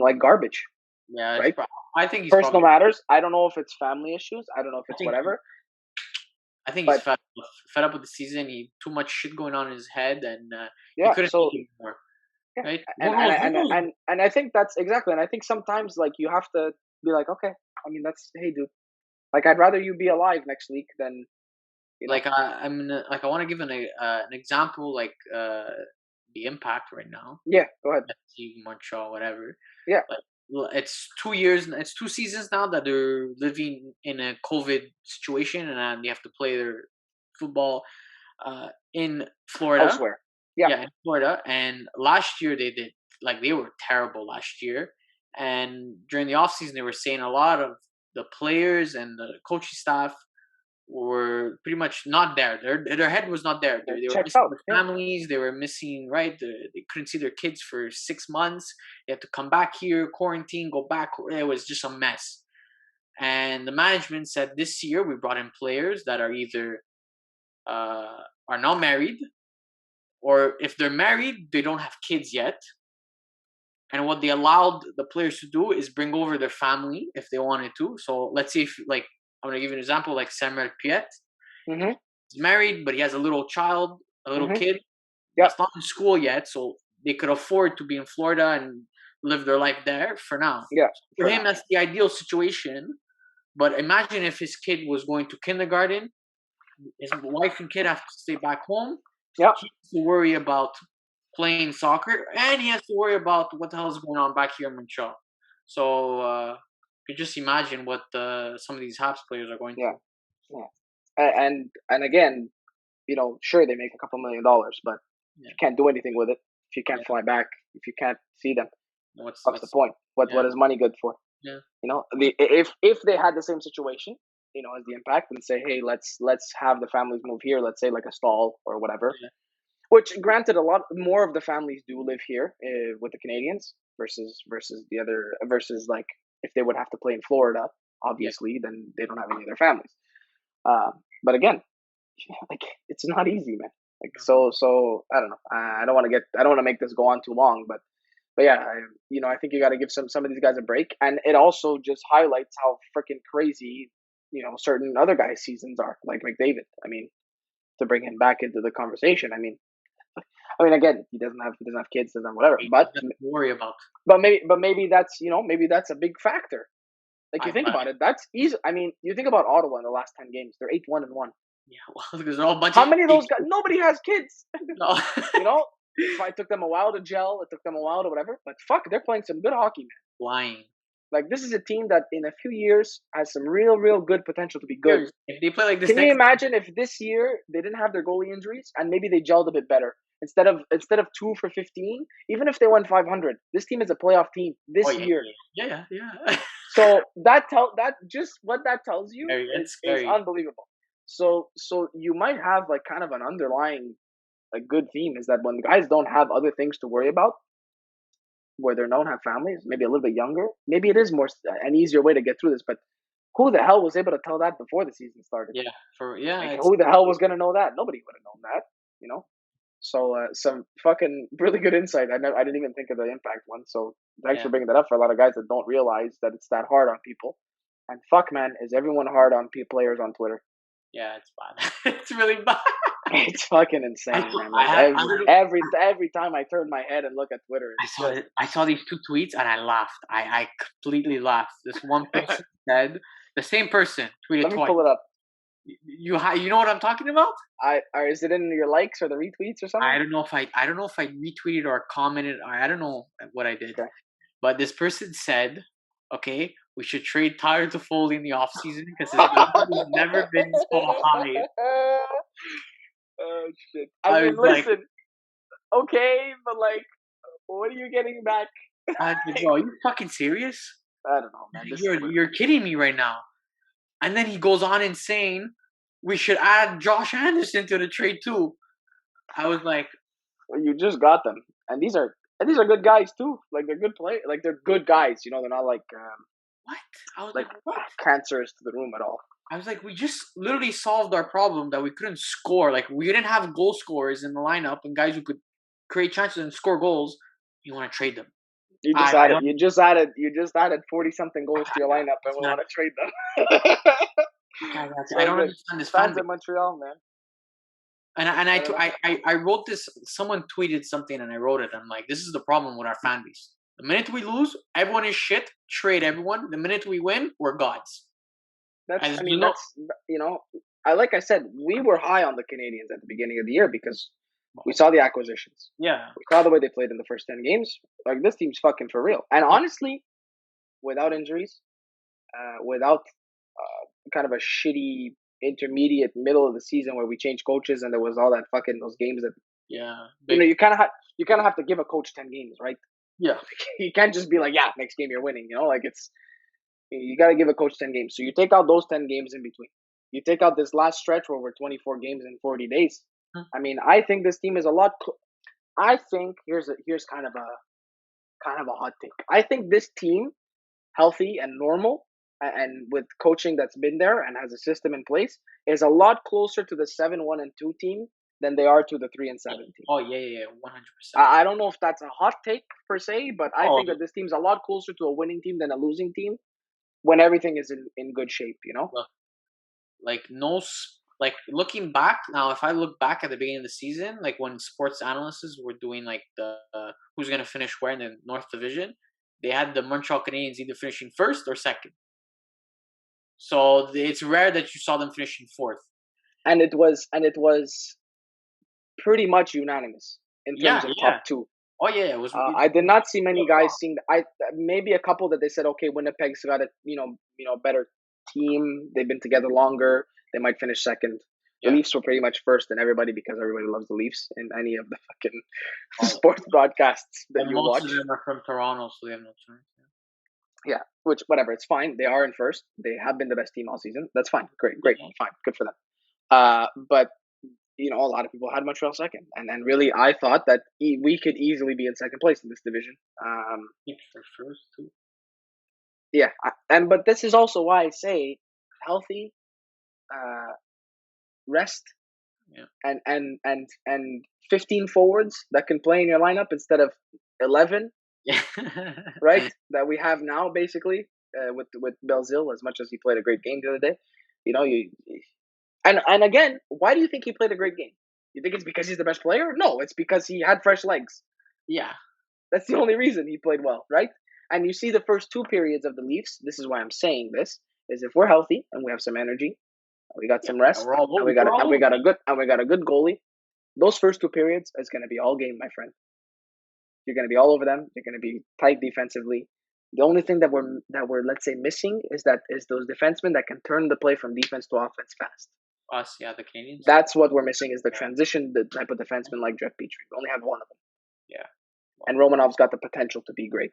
like garbage, Yeah, right? I think he's Personal probably. matters. I don't know if it's family issues. I don't know if I it's think whatever. I think he's But fed up with the season. He too much shit going on in his head, and he yeah, couldn't so take it anymore. Yeah. right? Who And knows? and Who and knows? and and I think that's exactly. And I think sometimes like you have to be like, okay, I mean that's hey dude, like I'd rather you be alive next week than you know. Like like I want to give an example, like the impact right now. Yeah, go ahead. FC Montreal, whatever. Yeah, Like it's 2 years, it's 2 seasons now that they're living in a COVID situation, and they have to play their football in Florida. elsewhere. Yeah, Yeah, in Florida. And last year they did, like, they were terrible last year. And during the offseason, they were saying a lot of the players and the coaching staff were pretty much not there. Their head was not there. They were checked missing out. their Yeah, families. They were missing, right. They couldn't see their kids for 6 months. They had to come back here, quarantine, go back. It was just a mess. And the management said this year we brought in players that are either are not married, or if they're married, they don't have kids yet. And what they allowed the players to do is bring over their family if they wanted to. So let's say, if, like, I'm gonna give you an example, like Samuel Piet. mhm, He's married, but he has a little child, a little mhm. kid Yeah, that's not in school yet, so they could afford to be in Florida and live their life there for now. yeah. For For him, now. that's the ideal situation. But imagine if his kid was going to kindergarten, his wife and kid have to stay back home. Yeah, He has to worry about playing soccer, and he has to worry about what the hell is going on back here in Montreal. So you just imagine what some of these Habs players are going yeah, through. yeah. And again, sure they make a couple $1 million, but Yeah, you can't do anything with it if you can't yeah. fly back, if you can't see them. What's the What's point? What yeah, is money good for? yeah, If they had the same situation, as the Impact, and say, hey, let's have the families move here. Let's say like a stall or whatever. yeah, Which, granted, a lot more of the families do live here with the Canadians versus the other versus like if they would have to play in Florida, yeah. obviously, then they don't have any of their families. Uh, but again, like it's not easy, man. Like No, so I don't know. I don't want to make this go on too long, but yeah, I think you got to give some of these guys a break, and it also just highlights how freaking crazy certain other guys' seasons are, like McDavid. I mean, to bring him back into the conversation. I mean, again, he doesn't have kids, doesn't have whatever, he but doesn't have to worry about. maybe that's maybe that's a big factor. Like you think But about it, that's easy. I mean, you think about Ottawa in the last 10 games, they're 8-1-1. yeah, well, because they're all a bunch How of many of those idiots. guys? Nobody has kids. No. You know, it took them a while to gel. It took them a while to whatever. But fuck, they're playing some good hockey, man. Lying. Like this is a team that in a few years has some real good potential to be good. Seriously, if they play like this Can you next, imagine if this year they didn't have their goalie injuries and maybe they gelled a bit better instead of 2 for 15? Even if they won 500, this team is a playoff team oh this yeah, year. yeah. So that just what that tells you Scary. It's is scary. unbelievable. So you might have like kind of an underlying like good theme is that when the guys don't have other things to worry about, where they don't have families, maybe a little bit younger, maybe it is more an easier way to get through this. But who the hell was able to tell that before the season started? Yeah, yeah. Like It's who the hell was gonna know that? Nobody would have known that, you know. So some fucking really good insight. I didn't even think of the Impact one. So thanks yeah, for bringing that up for a lot of guys that don't realize that it's that hard on people. And fuck, man, is everyone hard on players on Twitter? yeah. It's bad. It's really bad. It's fucking I insane, saw, man. I Like had, I, literally- every time I turn my head and look at Twitter, I it's saw just it. I saw these two tweets and I laughed. I completely laughed. This one person said, the same person tweeted let me twice. pull it up. You know what I'm talking about? Or is it in your likes or the retweets or something? I don't know if I retweeted or commented. I don't know what I did. Okay. But this person said, okay, we should trade Tyler to Foley in the offseason because his value has never been so high. Oh shit! I I mean, was like, listen, okay, but like, what are you getting back? bro, are you fucking serious? I don't know, man. This is weird. You're kidding me right now. And then he goes on and saying we should add Josh Anderson to the trade too. I was like, Well, you just got them, and these are good guys too. Like they're good play. Like they're good guys. They're not what? I was like like, what? cancerous to the room at all. I was like, we just literally solved our problem that we couldn't score. Like we didn't have goal scorers in the lineup and guys who could create chances and score goals. You want to trade them? You just I added. don't. You just added 40-something goals to your lineup, and It's we not. want to trade them. I So don't good. understand this fan Fans base. in Montreal, man. And I don't know. I wrote this. Someone tweeted something, and I wrote it. I'm like, this is the problem with our fan base. The minute we lose, everyone is shit. Trade everyone. The minute we win, we're gods. That's, And I you mean, know, that's, like I said, we were high on the Canadians at the beginning of the year because we saw the acquisitions. yeah, We saw the way they played in the first 10 games. Like, this team's fucking for real. And honestly, without injuries, without kind of a shitty intermediate middle of the season where we changed coaches and there was all that fucking those games that yeah, you kind of have to give a coach 10 games, right? yeah, You can't just be like, yeah, next game you're winning. Like it's you got to give a coach 10 games. So you take out those 10 games in between. You take out this last stretch where we're 24 games in 40 days. I mean, I think this team is a lot. I think here's kind of a hot take. I think this team, healthy and normal, and with coaching that's been there and has a system in place, is a lot closer to the 7-1-2 team than they are to the 3-7 team. Oh yeah, 100%. I don't know if that's a hot take per se, but I think Oh, that this team's a lot closer to a winning team than a losing team when everything is in good shape. look, like like looking back now, if I look back at the beginning of the season, like when sports analysts were doing like the who's gonna finish where in the North Division, they had the Montreal Canadiens either finishing first or second. So it's rare that you saw them finishing fourth. And it was pretty much unanimous in terms of top two. Oh yeah, it was. I did not see many guys seeing. Maybe a couple that they said, okay, Winnipeg's got a better team. They've been together longer. They might finish second. The Leafs were pretty much first, and everybody, because everybody loves the Leafs in any of the fucking sports broadcasts that you watch. Most of them are from Toronto, so they have no chance. Yeah, which whatever, it's fine. They are in first. They have been the best team all season. That's fine. Great, fine, good for them. But a lot of people had Montreal second, and really, I thought that we could easily be in second place in this division. For first too. Yeah, but this is also why I say healthy, rest, and 15 forwards that can play in your lineup instead of 11. Yeah. Right, that we have now basically with Belzil, as much as he played a great game the other day. And again, why do you think he played a great game? You think it's because he's the best player? No, it's because he had fresh legs. Yeah. That's the only reason he played well, right? And you see the first two periods of the Leafs, this is why I'm saying this, is if we're healthy and we have some energy, we got some rest, and we got a good goalie, those first two periods is going to be all game, my friend. You're going to be all over them. You're going to be tight defensively. The only thing that we're let's say missing is those defensemen that can turn the play from defense to offense fast. Us, yeah, the Canadians. That's what we're missing is the transition, the type of defenseman like Jeff Petrie. We only have one of them. Yeah. And Romanov's got the potential to be great,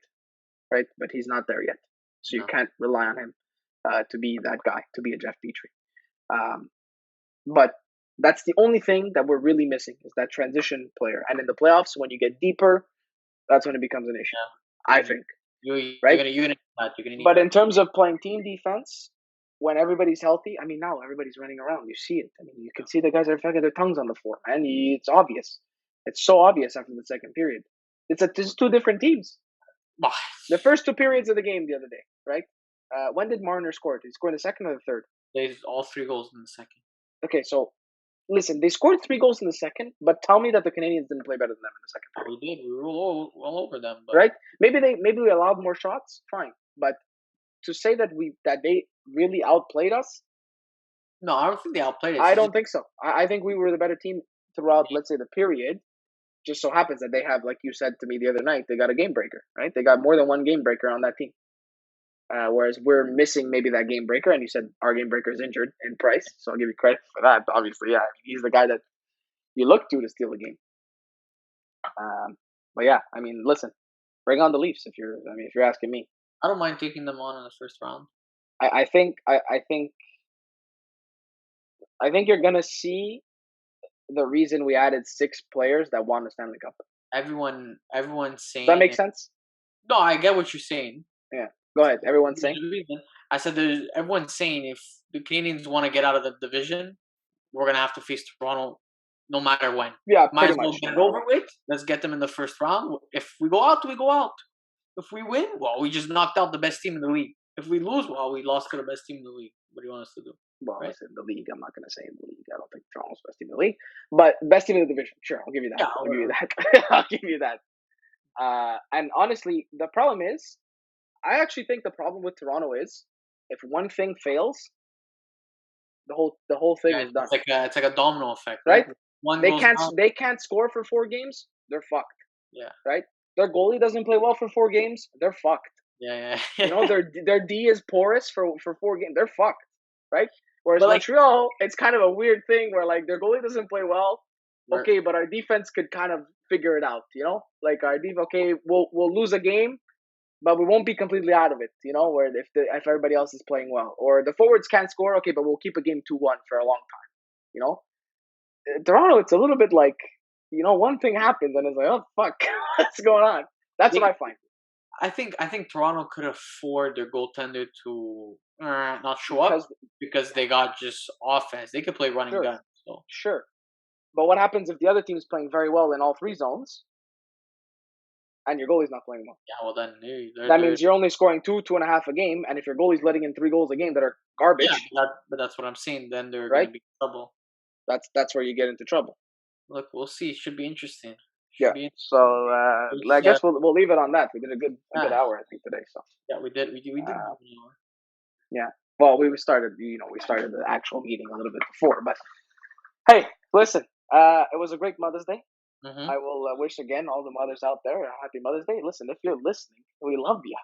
right? But he's not there yet. So you can't rely on him to be that guy, to be a Jeff Petrie. But that's the only thing that we're really missing is that transition player. And in the playoffs, when you get deeper, that's when it becomes an issue. Yeah. I think. Right? You're gonna need but in terms of playing team defense, when everybody's healthy, I mean, now everybody's running around. You see it. I mean, you can see the guys are fucking their tongues on the floor, man. It's obvious. It's so obvious after the second period. It's two different teams. The first two periods of the game the other day, right? When did Marner score? Did he score in the second or the third? They all 3 goals in the second. Okay, so listen, they scored 3 goals in the second, but tell me that the Canadians didn't play better than them in the second period. We did. We were all over them. But... Right? Maybe we allowed more shots. Fine, but to say that they really outplayed us. No, I don't think they outplayed us. I don't think so. I think we were the better team throughout, let's say, the period. Just so happens that they have, like you said to me the other night, they got a game breaker, right? They got more than one game breaker on that team. Whereas we're missing maybe that game breaker, and you said our game breaker is injured in Price, so I'll give you credit for that. But obviously, yeah, he's the guy that you look to steal the game. But yeah, I mean, listen, bring on the Leafs if you're asking me. I don't mind taking them on in the first round. I think you're gonna see the reason we added 6 players that won the Stanley Cup. Everyone's saying. Does that make sense? No, I get what you're saying. Yeah, go ahead. Everyone's saying. I said everyone's saying if the Canadians want to get out of the division, we're gonna have to face Toronto, no matter when. Yeah, might as well get it over with. Let's get them in the first round. If we go out, we go out. If we win, well, we just knocked out the best team in the league. If we lose, well, we lost to the best team in the league. What do you want us to do? Well, right? In the league, I'm not going to say in the league. I don't think Toronto's best team in the league, but best team in the division. Sure, I'll give you that. Yeah, I'll give you that. I'll give you that. And honestly, the problem is, I actually think the problem with Toronto is, if one thing fails, the whole thing yeah. is done. It's like a domino effect, right? Right? One They goes can't down. they can't score for 4 games. They're fucked. Yeah, Right? Their goalie doesn't play well for 4 games. They're fucked. yeah, You know, their D is porous for 4 games. They're fucked. Right? Whereas but like, Montreal, it's kind of a weird thing where like their goalie doesn't play well. we're, Okay, but our defense could kind of figure it out. You know, like our defense. Okay, we'll lose a game, but we won't be completely out of it. You know, where if everybody else is playing well, or the forwards can't score. Okay, but we'll keep a game 2-1 for a long time. You know, Toronto, it's a little bit like, one thing happens and it's like, oh fuck, what's going on? That's they, what I find. I think Toronto could afford their goaltender to not show up Because because they got just offense. They could play running sure, gun. So sure. But what happens if the other team's playing very well in all 3 zones and your goalie's not playing well? yeah, well then That means you're only scoring 2.5 a game, and if your goalie's letting in 3 goals a game that are yeah, garbage, but that's what I'm saying. Then they're right? gonna be in trouble. That's where you get into trouble. Look, we'll see. Should be interesting. Yeah. Should be So interesting. I guess we'll leave it on that. We did a good Yeah, hour, I think, today. So yeah, we did. We did. uh, yeah. Well, we started the actual meeting a little bit before, but hey, listen. It was a great Mother's Day. Mm-hmm. I will wish again all the mothers out there a happy Mother's Day. Listen, if you're listening, we love you.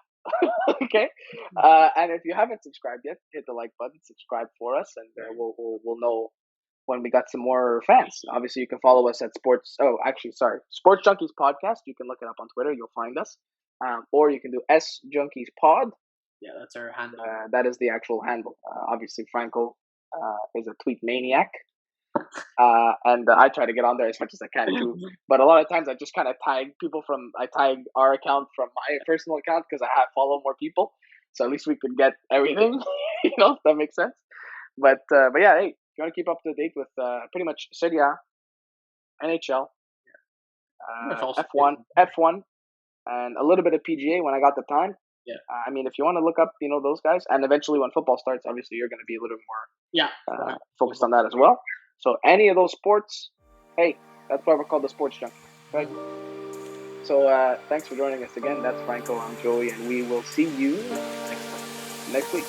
Okay, and if you haven't subscribed yet, hit the like button, subscribe for us, and we'll know when we got some more fans. Obviously, you can follow us at Sports Junkies Podcast. You can look it up on Twitter. You'll find us, or you can do S Junkies Pod. Yeah, that's our handle. That is the actual handle. Obviously, Franco is a tweet maniac. And I try to get on there as much as I can too. But a lot of times I just kind of tag our account from my personal account because I follow more people. So at least we could get everything, if that makes sense. But yeah, hey, if you want to keep up to date with pretty much Serie A, NHL, F1, and a little bit of PGA when I got the time. Yeah. I mean, if you want to look up, those guys, and eventually when football starts, obviously you're going to be a little more focused on that as well. So any of those sports, hey, that's why we're called the Sports Junkies, right? So thanks for joining us again. That's Franco, I'm Joey, and we will see you next week.